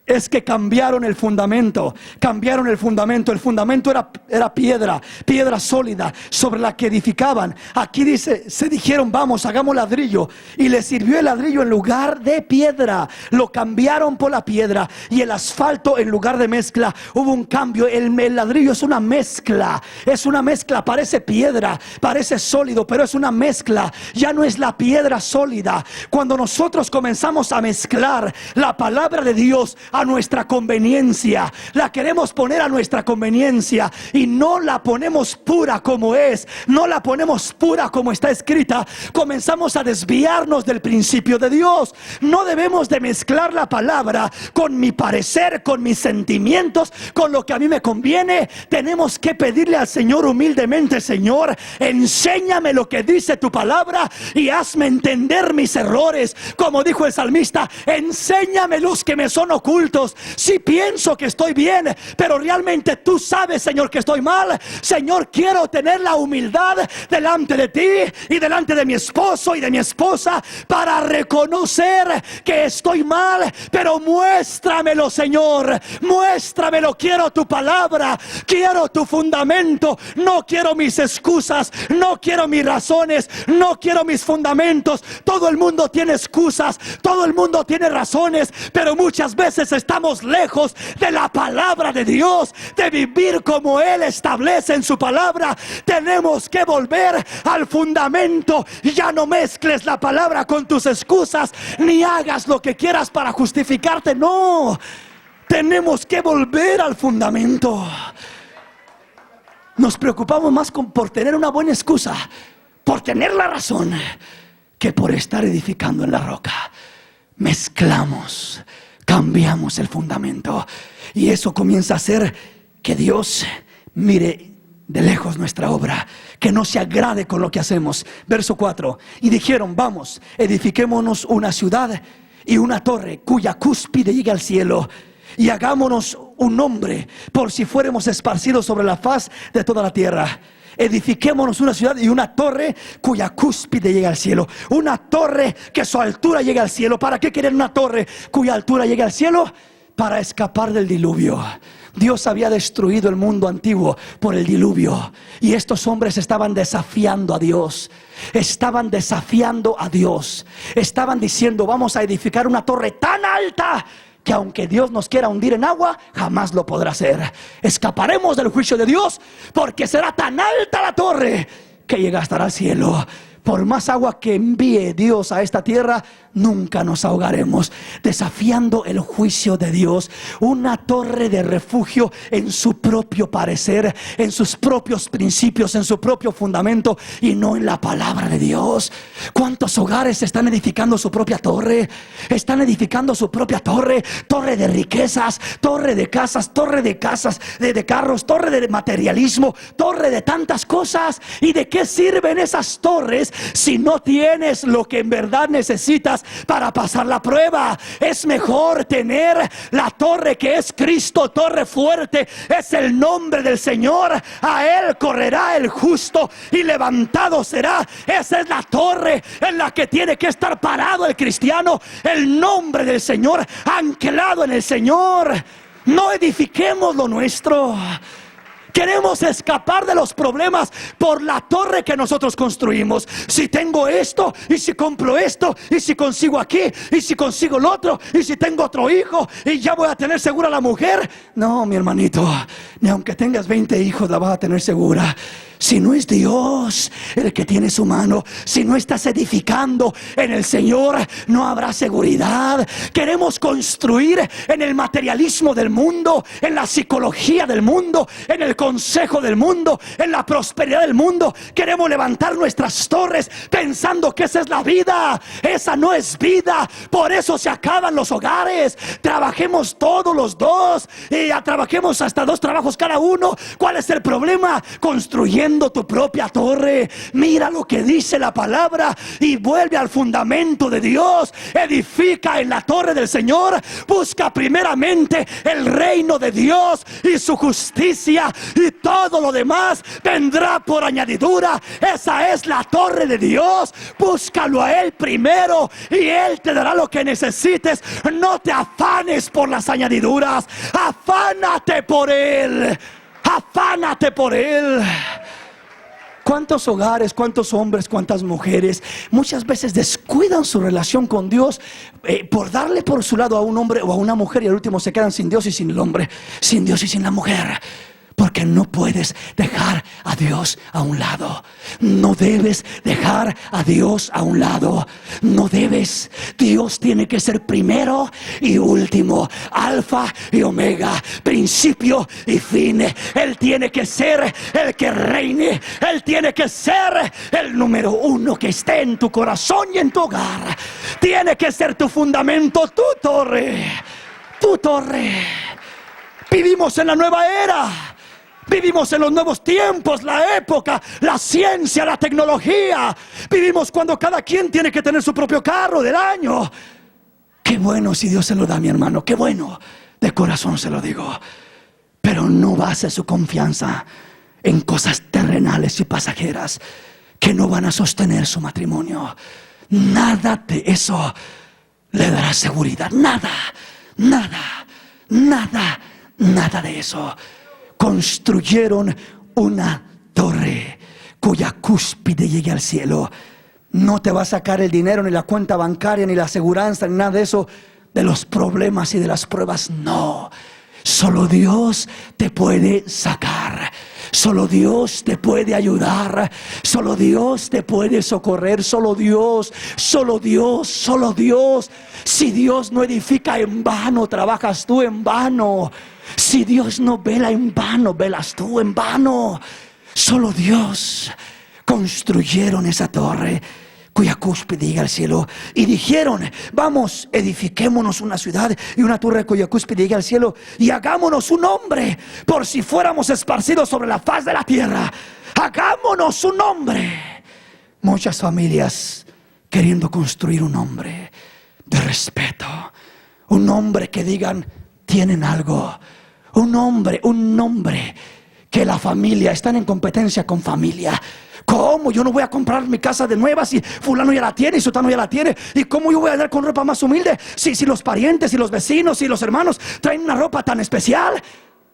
es que cambiaron el fundamento. Cambiaron el fundamento. El fundamento era piedra sólida sobre la que edificaban. Aquí dice: se dijeron, vamos, hagamos ladrillo. Y les sirvió el ladrillo en lugar de piedra. Lo cambiaron por la piedra. Y el asfalto en lugar de mezcla. Hubo un cambio. El ladrillo es una mezcla. Es una mezcla. Parece piedra, parece sólido, pero es una mezcla. Ya no es la piedra sólida. Cuando nosotros comenzamos a mezclar la palabra de Dios a nuestra conveniencia, la queremos poner a nuestra conveniencia y no la ponemos pura como es, no la ponemos pura como está escrita, comenzamos a desviarnos del principio de Dios. No debemos de mezclar la palabra con mi parecer, con mis sentimientos, con lo que a mí me conviene. Tenemos que pedirle al Señor humildemente: Señor, enséñame lo que dice tu palabra y hazme entender mis errores. Como dijo el salmista: enséñame los que me son ocultos. Si pienso que estoy bien, pero realmente tú sabes, Señor, que estoy mal. Señor, quiero tener la humildad delante de ti y delante de mi esposo y de mi esposa para reconocer que estoy mal, pero muéstramelo, Señor, muéstramelo. Quiero tu palabra, quiero tu fundamento. No quiero mis excusas, no quiero mis razones, no quiero mis fundamentos. Todo el mundo tiene excusas, todo el mundo tiene razones, pero muchas veces estamos lejos de la palabra de Dios, de vivir como Él establece en su palabra. Tenemos que volver al fundamento. Ya no mezcles la palabra con tus excusas, ni hagas lo que quieras para justificarte. No, tenemos que volver al fundamento. Nos preocupamos más por tener una buena excusa, por tener la razón, que por estar edificando en la roca. Mezclamos, cambiamos el fundamento, y eso comienza a hacer que Dios mire de lejos nuestra obra, que no se agrade con lo que hacemos. Verso 4: y dijeron, vamos, edifiquémonos una ciudad y una torre cuya cúspide llegue al cielo, y hagámonos un nombre por si fuéramos esparcidos sobre la faz de toda la tierra. Edifiquémonos una ciudad y una torre cuya cúspide llega al cielo. Una torre que su altura llegue al cielo. ¿Para qué quieren una torre cuya altura llegue al cielo? Para escapar del diluvio. Dios había destruido el mundo antiguo por el diluvio, y estos hombres estaban desafiando a Dios. Estaban desafiando a Dios. Estaban diciendo: vamos a edificar una torre tan alta que aunque Dios nos quiera hundir en agua, jamás lo podrá hacer. Escaparemos del juicio de Dios porque será tan alta la torre que llega hasta el cielo. Por más agua que envíe Dios a esta tierra, nunca nos ahogaremos. Desafiando el juicio de Dios. Una torre de refugio en su propio parecer, en sus propios principios, en su propio fundamento, y no en la palabra de Dios. ¿Cuántos hogares están edificando su propia torre? Están edificando su propia torre. Torre de riquezas, torre de casas, de carros, torre de materialismo, torre de tantas cosas. ¿Y de qué sirven esas torres si no tienes lo que en verdad necesitas para pasar la prueba? Es mejor tener la torre que es Cristo, torre fuerte, es el nombre del Señor. A Él correrá el justo y levantado será. Esa es la torre en la que tiene que estar parado el cristiano, el nombre del Señor, anclado en el Señor. No edifiquemos lo nuestro. Queremos escapar de los problemas por la torre que nosotros construimos. Si tengo esto, y si compro esto, y si consigo aquí, y si consigo lo otro, y si tengo otro hijo, y ya voy a tener segura la mujer. No, mi hermanito, ni aunque tengas 20 hijos la vas a tener segura. Si no es Dios el que tiene su mano, si no estás edificando en el Señor, no habrá seguridad. Queremos construir en el materialismo del mundo, en la psicología del mundo, en el consejo del mundo, en la prosperidad del mundo. Queremos levantar nuestras torres pensando que esa es la vida. Esa no es vida. Por eso se acaban los hogares. Trabajemos todos los dos, y trabajemos hasta 2 trabajos cada uno. ¿Cuál es el problema? Construyendo tu propia torre. Mira lo que dice la palabra y vuelve al fundamento de Dios. Edifica en la torre del Señor. Busca primeramente el reino de Dios y su justicia, y todo lo demás vendrá por añadidura. Esa es la torre de Dios. Búscalo a Él primero y Él te dará lo que necesites. No te afanes por las añadiduras. Afánate por Él. Afánate por Él. ¿Cuántos hogares, cuántos hombres, cuántas mujeres muchas veces descuidan su relación con Dios por darle por su lado a un hombre o a una mujer, y al último se quedan sin Dios y sin el hombre, sin Dios y sin la mujer? Porque no puedes dejar a Dios a un lado. No debes dejar a Dios a un lado. No debes. Dios tiene que ser primero y último, alfa y omega, principio y fin. Él tiene que ser el que reine. Él tiene que ser el número 1 que esté en tu corazón y en tu hogar. Tiene que ser tu fundamento, tu torre. Tu torre. Vivimos en la nueva era. Vivimos en los nuevos tiempos, la época, la ciencia, la tecnología. Vivimos cuando cada quien tiene que tener su propio carro del año. Qué bueno si Dios se lo da, mi hermano, qué bueno. De corazón se lo digo. Pero no base su confianza en cosas terrenales y pasajeras que no van a sostener su matrimonio. Nada de eso le dará seguridad. Nada, nada, nada, nada de eso. Construyeron una torre cuya cúspide llegue al cielo. No te va a sacar el dinero, ni la cuenta bancaria, ni la aseguranza, ni nada de eso, de los problemas y de las pruebas. No, solo Dios te puede sacar. Solo Dios te puede ayudar. Solo Dios te puede socorrer. Solo Dios, solo Dios, solo Dios. Si Dios no edifica, en vano trabajas tú, en vano. Si Dios no vela, en vano velas tú, en vano. Solo Dios. Construyeron esa torre cuya cúspide llega al cielo, y dijeron: vamos, edifiquémonos una ciudad y una torre cuya cúspide llega al cielo, y hagámonos un nombre, por si fuéramos esparcidos sobre la faz de la tierra. Hagámonos un nombre. Muchas familias queriendo construir un nombre de respeto, un nombre que digan tienen algo, un nombre que la familia, están en competencia con familia. ¿Cómo? Yo no voy a comprar mi casa de nueva si fulano ya la tiene y sutano ya la tiene. ¿Y cómo yo voy a andar con ropa más humilde si los parientes y los vecinos y los hermanos traen una ropa tan especial?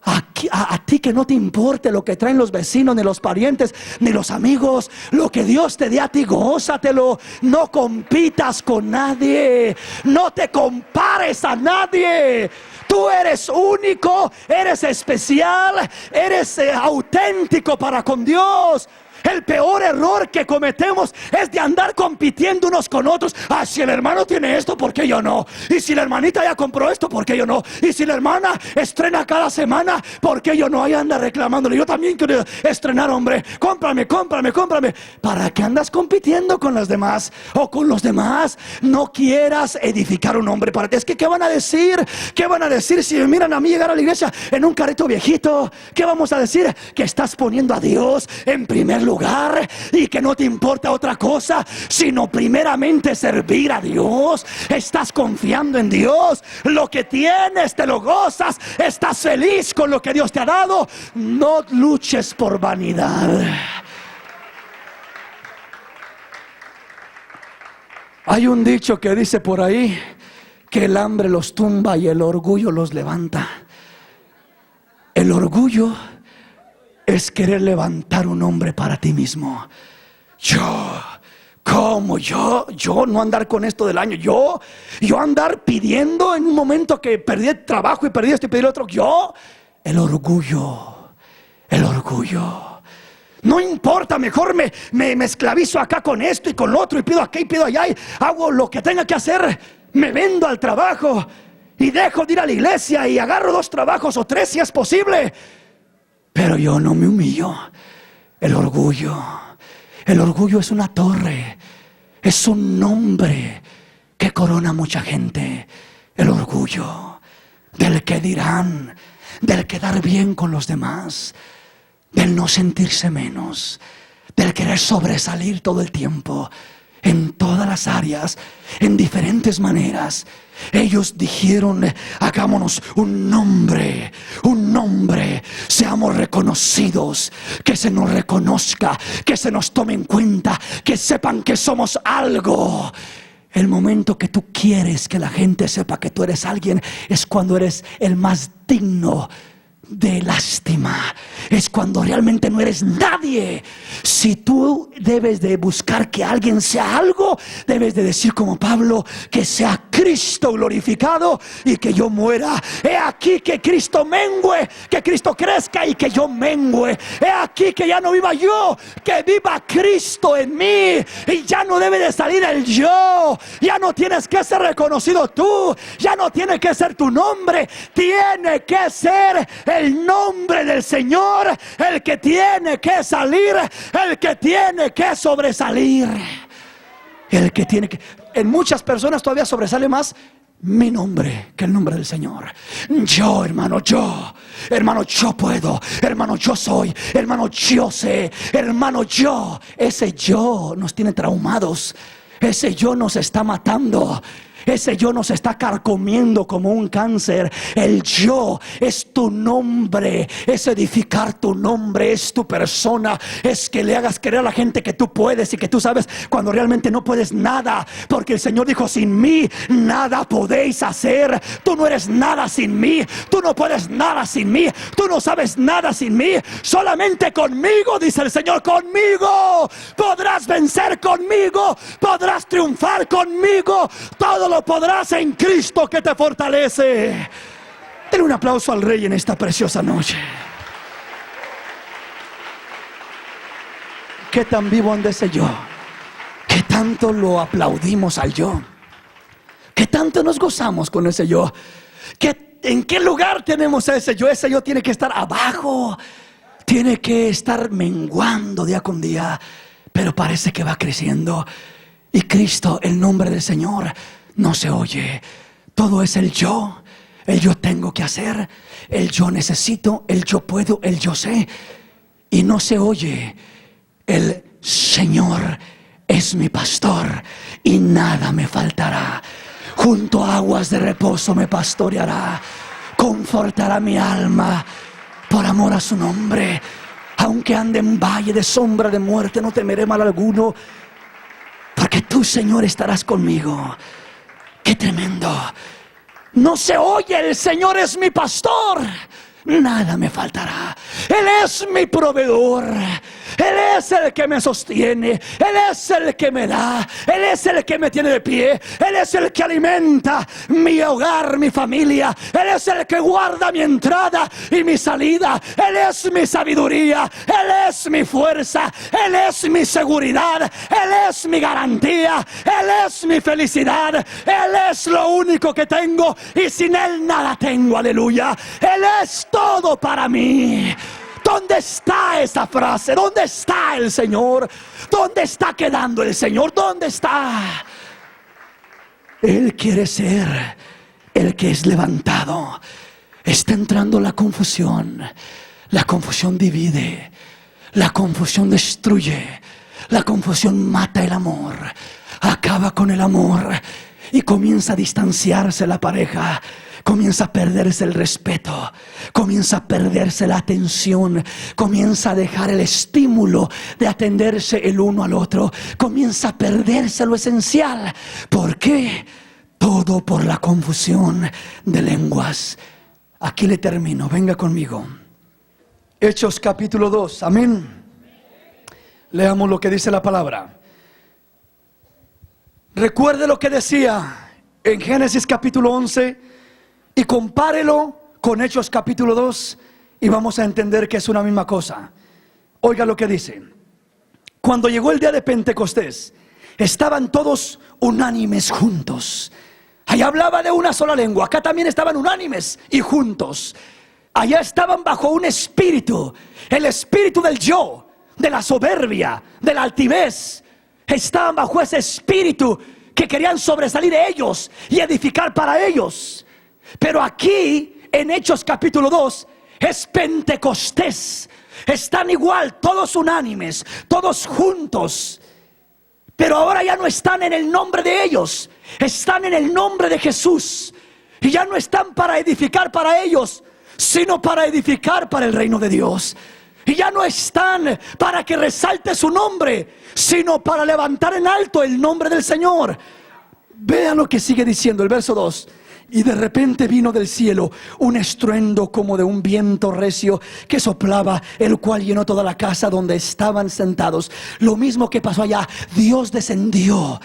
A ti que no te importe lo que traen los vecinos, ni los parientes, ni los amigos. Lo que Dios te dé a ti, gózatelo. No compitas con nadie. No te compares a nadie. Tú eres único, eres especial, eres auténtico para con Dios. El peor error que cometemos es de andar compitiendo unos con otros. Si el hermano tiene esto, ¿por qué yo no? Y si la hermanita ya compró esto, ¿por qué yo no? Y si la hermana estrena cada semana, ¿por qué yo no? Ahí anda reclamándole: yo también quiero estrenar, hombre. Cómprame. ¿Para qué andas compitiendo con las demás o con los demás? No quieras edificar un hombre para ti. Es que ¿qué van a decir? ¿Qué van a decir si me miran a mí llegar a la iglesia en un carrito viejito? ¿Qué vamos a decir? Que estás poniendo a Dios en primer lugar y que no te importa otra cosa sino primeramente servir a Dios. Estás confiando en Dios. Lo que tienes te lo gozas. Estás feliz con lo que Dios te ha dado. No luches por vanidad. Hay un dicho que dice por ahí que el hambre los tumba y el orgullo los levanta. El orgullo es querer levantar un nombre para ti mismo. ¿Cómo yo no andar con esto del año? Yo andar pidiendo en un momento que perdí el trabajo y perdí esto y perdí lo otro. El orgullo. No importa, mejor me esclavizo acá con esto y con lo otro, y pido acá y pido allá, y hago lo que tenga que hacer. Me vendo al trabajo y dejo de ir a la iglesia y agarro 2 trabajos o 3 si es posible, pero yo no me humillo. El orgullo es una torre, es un nombre que corona a mucha gente. El orgullo del que dirán, del quedar bien con los demás, del no sentirse menos, del querer sobresalir todo el tiempo, en todas las áreas, en diferentes maneras. Ellos dijeron: hagámonos un nombre, seamos reconocidos, que se nos reconozca, que se nos tome en cuenta, que sepan que somos algo. El momento que tú quieres que la gente sepa que tú eres alguien es cuando eres el más digno de lástima, es cuando realmente no eres nadie. Si tú debes de buscar que alguien sea algo, debes de decir como Pablo: que sea Cristo glorificado y que yo muera. He aquí que Cristo mengue, que Cristo crezca y que yo mengue. He aquí que ya no viva yo, que viva Cristo en mí. Y ya no debe de salir el yo, ya no tienes que ser reconocido tú, ya no tiene que ser tu nombre, tiene que ser el nombre del Señor el que tiene que salir, el que tiene que sobresalir, el que tiene que... En muchas personas todavía sobresale más mi nombre que el nombre del Señor. Yo, hermano, yo puedo, hermano, yo soy, hermano, yo sé, hermano, yo. Ese yo nos tiene traumados, ese yo nos está matando. Ese yo nos está carcomiendo como un cáncer. El yo es tu nombre, es edificar tu nombre, es tu persona, es que le hagas creer a la gente que tú puedes y que tú sabes cuando realmente no puedes nada, porque el Señor dijo: sin mí nada podéis hacer. Tú no eres nada sin mí, tú no puedes nada sin mí, tú no sabes nada sin mí. Solamente conmigo, dice el Señor, conmigo podrás vencer, conmigo podrás triunfar, conmigo todo lo podrás en Cristo que te fortalece. Denle un aplauso al Rey en esta preciosa noche. Qué tan vivo anda ese yo, qué tanto lo aplaudimos al yo, qué tanto nos gozamos con ese yo. ¿En qué lugar tenemos a ese yo? Ese yo tiene que estar abajo, tiene que estar menguando día con día, pero parece que va creciendo. Y Cristo, el nombre del Señor, no se oye. Todo es el yo tengo que hacer, el yo necesito, el yo puedo, el yo sé. Y no se oye el Señor es mi pastor y nada me faltará. Junto a aguas de reposo me pastoreará, confortará mi alma. Por amor a su nombre, aunque ande en valle de sombra de muerte, no temeré mal alguno, porque tú, Señor, estarás conmigo. ¡Qué tremendo! No se oye el Señor es mi pastor, nada me faltará. Él es mi proveedor, Él es el que me sostiene, Él es el que me da, Él es el que me tiene de pie, Él es el que alimenta mi hogar, mi familia, Él es el que guarda mi entrada y mi salida, Él es mi sabiduría, Él es mi fuerza, Él es mi seguridad, Él es mi garantía, Él es mi felicidad, Él es lo único que tengo y sin Él nada tengo, aleluya. Él es todo para mí. ¿Dónde está esa frase? ¿Dónde está el Señor? ¿Dónde está quedando el Señor? ¿Dónde está? Él quiere ser el que es levantado. Está entrando la confusión. La confusión divide. La confusión destruye. La confusión mata el amor. Acaba con el amor. Y comienza a distanciarse la pareja. Comienza a perderse el respeto, comienza a perderse la atención, comienza a dejar el estímulo de atenderse el uno al otro, comienza a perderse lo esencial. ¿Por qué? Todo por la confusión de lenguas. Aquí le termino, venga conmigo. Hechos capítulo 2, amén. Leamos lo que dice la palabra. Recuerde lo que decía en Génesis capítulo 11 y compárelo con Hechos capítulo 2 y vamos a entender que es una misma cosa. Oiga lo que dice. Cuando llegó el día de Pentecostés, estaban todos unánimes juntos. Allá hablaba de una sola lengua, acá también estaban unánimes y juntos. Allá estaban bajo un espíritu, el espíritu del yo, de la soberbia, de la altivez. Estaban bajo ese espíritu que querían sobresalir ellos y edificar para ellos. Pero aquí en Hechos capítulo 2 es Pentecostés. Están igual, todos unánimes, todos juntos. Pero ahora ya no están en el nombre de ellos, están en el nombre de Jesús. Y ya no están para edificar para ellos, sino para edificar para el reino de Dios. Y ya no están para que resalte su nombre, sino para levantar en alto el nombre del Señor. Vean lo que sigue diciendo el verso 2. Y de repente vino del cielo un estruendo como de un viento recio que soplaba, el cual llenó toda la casa donde estaban sentados. Lo mismo que pasó allá. Dios descendió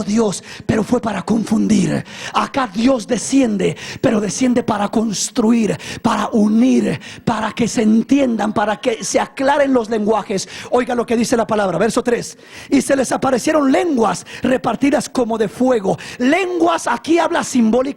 Dios, pero fue para confundir. Acá Dios desciende, pero desciende para construir, para unir, para que se entiendan, para que se aclaren los lenguajes. Oiga lo que dice la palabra, verso 3. Y se les aparecieron lenguas repartidas como de fuego. Lenguas aquí habla simbólicamente.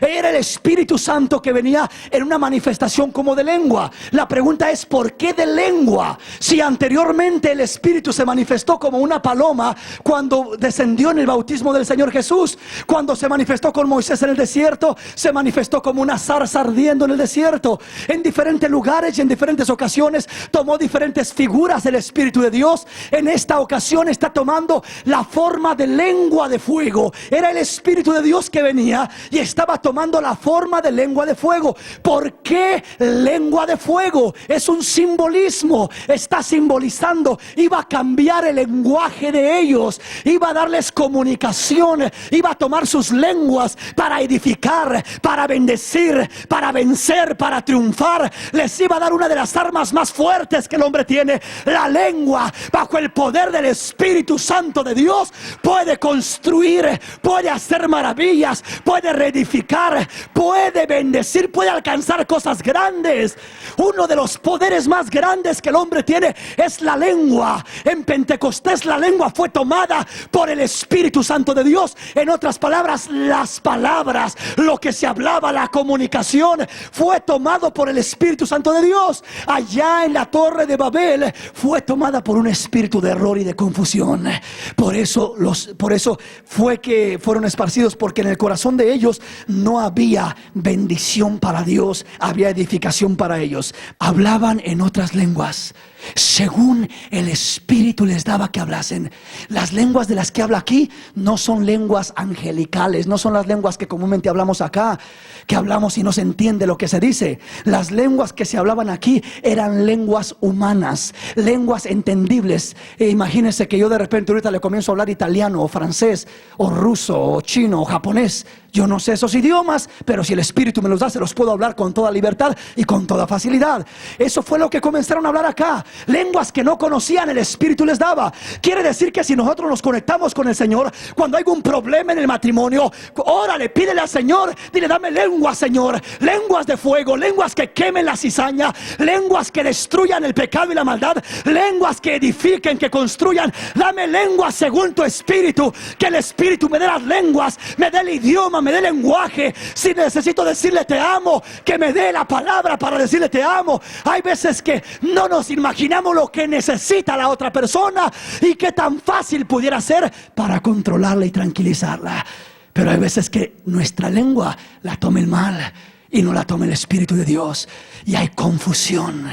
Era el Espíritu Santo que venía en una manifestación como de lengua. La pregunta es: ¿por qué de lengua? Si anteriormente el Espíritu se manifestó como una paloma cuando descendió en el bautismo del Señor Jesús, cuando se manifestó con Moisés en el desierto, se manifestó como una zarza ardiendo en el desierto. En diferentes lugares y en diferentes ocasiones tomó diferentes figuras el Espíritu de Dios. En esta ocasión está tomando la forma de lengua de fuego. Era el Espíritu de Dios que venía y estaba tomando la forma de lengua de fuego. ¿Por qué lengua de fuego? Es un simbolismo. Está simbolizando, iba a cambiar el lenguaje de ellos, iba a darles comunicación, iba a tomar sus lenguas para edificar, para bendecir, para vencer, para triunfar. Les iba a dar una de las armas más fuertes que el hombre tiene. La lengua, bajo el poder del Espíritu Santo de Dios, puede construir, puede hacer maravillas, puede reedificar, puede bendecir, puede alcanzar cosas grandes. Uno de los poderes más grandes que el hombre tiene es la lengua. En Pentecostés la lengua fue tomada por el Espíritu Santo de Dios. En otras palabras, las palabras, lo que se hablaba, la comunicación, fue tomado por el Espíritu Santo de Dios. Allá en la torre de Babel fue tomada por un espíritu de error y de confusión. Por eso fue que fueron esparcidos, porque en el corazón de ellos no había bendición para Dios, había edificación para ellos. Hablaban en otras lenguas según el Espíritu les daba que hablasen. Las lenguas de las que habla aquí no son lenguas angelicales, no son las lenguas que comúnmente hablamos acá, que hablamos y no se entiende lo que se dice. Las lenguas que se hablaban aquí eran lenguas humanas, lenguas entendibles. Imagínense que yo de repente ahorita le comienzo a hablar italiano o francés o ruso o chino o japonés. Yo no sé esos idiomas, pero si el Espíritu me los da, se los puedo hablar con toda libertad y con toda facilidad. Eso fue lo que comenzaron a hablar acá. Lenguas que no conocían, el Espíritu les daba. Quiere decir que si nosotros nos conectamos con el Señor, cuando hay un problema en el matrimonio, órale, pídele al Señor, dile: dame lenguas, Señor, lenguas de fuego, lenguas que quemen la cizaña, lenguas que destruyan el pecado y la maldad, lenguas que edifiquen, que construyan. Dame lenguas según tu Espíritu, que el Espíritu me dé las lenguas, me dé el idioma, me dé el lenguaje. Si necesito decirle te amo, que me dé la palabra para decirle te amo. Hay veces que no nos imaginamos lo que necesita la otra persona y qué tan fácil pudiera ser para controlarla y tranquilizarla. Pero hay veces que nuestra lengua la toma el mal y no la toma el Espíritu de Dios, y hay confusión.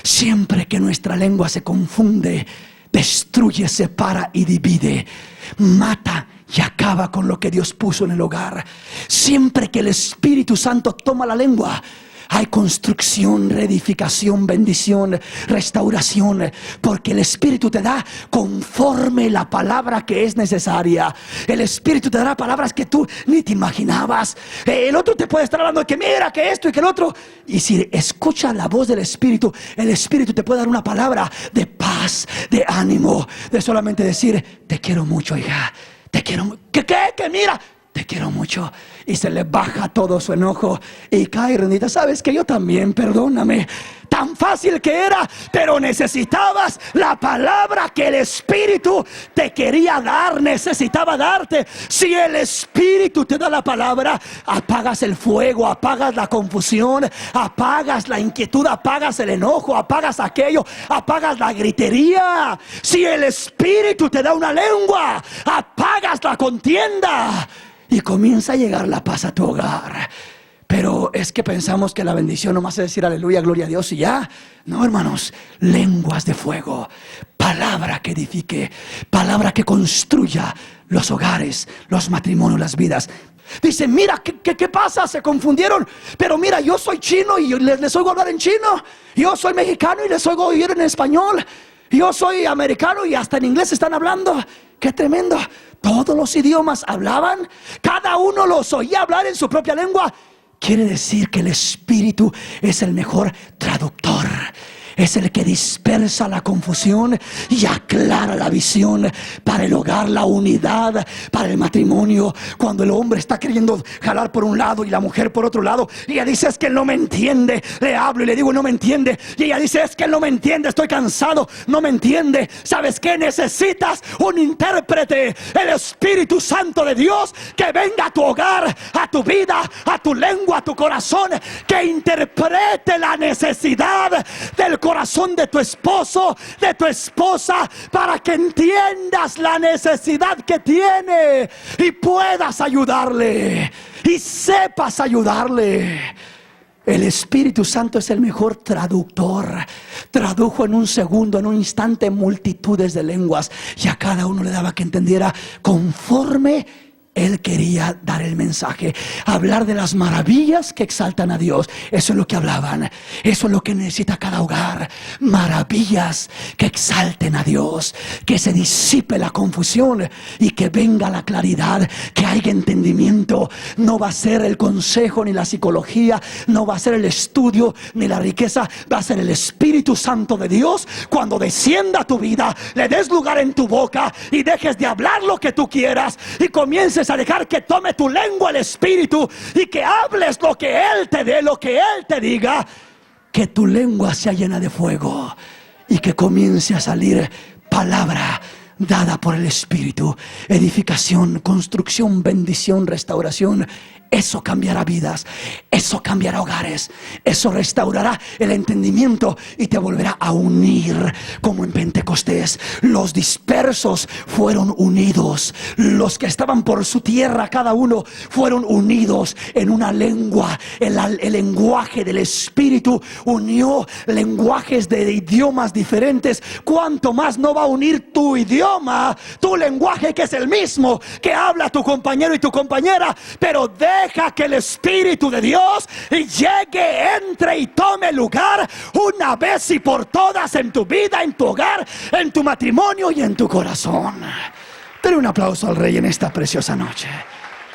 Siempre que nuestra lengua se confunde, destruye, separa y divide, mata y acaba con lo que Dios puso en el hogar. Siempre que el Espíritu Santo toma la lengua, hay construcción, reedificación, bendición, restauración, porque el Espíritu te da conforme la palabra que es necesaria. El Espíritu te dará palabras que tú ni te imaginabas. El otro te puede estar hablando de que mira, que esto y que el otro, y si escuchas la voz del Espíritu, el Espíritu te puede dar una palabra de paz, de ánimo, de solamente decir: te quiero mucho, hija, te quiero. Que mira, te quiero mucho. Y se le baja todo su enojo y cae rendida. Sabes que yo también, perdóname. Tan fácil que era, pero necesitabas la palabra que el Espíritu te quería dar, necesitaba darte. Si el Espíritu te da la palabra, apagas el fuego, apagas la confusión, apagas la inquietud, apagas el enojo, apagas aquello, apagas la gritería. Si el Espíritu te da una lengua, apagas la contienda y comienza a llegar la paz a tu hogar. Pero es que pensamos que la bendición nomás es decir aleluya, gloria a Dios y ya. No, hermanos, lenguas de fuego, palabra que edifique, palabra que construya los hogares, los matrimonios, las vidas. Dice: mira, ¿qué pasa? Se confundieron. Pero mira, yo soy chino y les oigo hablar en chino. Yo soy mexicano y les oigo oír en español. Yo soy americano y hasta en inglés están hablando. ¡Qué tremendo! Todos los idiomas hablaban, cada uno los oía hablar en su propia lengua. Quiere decir que el Espíritu es el mejor traductor. Es el que dispersa la confusión y aclara la visión para el hogar, la unidad, para el matrimonio. Cuando el hombre está queriendo jalar por un lado y la mujer por otro lado, y ella dice: es que él no me entiende. Le hablo y le digo: no me entiende. Y ella dice: es que él no me entiende, estoy cansado, no me entiende. ¿Sabes qué? Necesitas un intérprete, el Espíritu Santo de Dios, que venga a tu hogar, a tu vida, a tu lengua, a tu corazón, que interprete la necesidad del corazón de tu esposo, de tu esposa, para que entiendas la necesidad que tiene y puedas ayudarle y sepas ayudarle. El Espíritu Santo es el mejor traductor. Tradujo en un segundo, en un instante, multitudes de lenguas, y a cada uno le daba que entendiera conforme él quería dar el mensaje, hablar de las maravillas que exaltan a Dios. Eso es lo que hablaban. Eso es lo que necesita cada hogar. Maravillas que exalten a Dios, que se disipe la confusión y que venga la claridad, que haya entendimiento. No va a ser el consejo ni la psicología, no va a ser el estudio ni la riqueza, va a ser el Espíritu Santo de Dios. Cuando descienda a tu vida, le des lugar en tu boca y dejes de hablar lo que tú quieras y comiences a dejar que tome tu lengua el Espíritu y que hables lo que Él te dé, lo que Él te diga. Que tu lengua sea llena de fuego y que comience a salir palabra dada por el Espíritu. Edificación, construcción, bendición, restauración. Eso cambiará vidas, eso cambiará hogares, eso restaurará el entendimiento y te volverá a unir como en Pentecostés. Los dispersos fueron unidos, los que estaban por su tierra, cada uno fueron unidos en una lengua. El lenguaje del Espíritu unió lenguajes de idiomas diferentes. ¿Cuánto más no va a unir tu idioma, tu lenguaje, que es el mismo que habla tu compañero y tu compañera? Pero deja que el Espíritu de Dios llegue, entre y tome lugar una vez y por todas en tu vida, en tu hogar, en tu matrimonio y en tu corazón. Dale un aplauso al Rey en esta preciosa noche.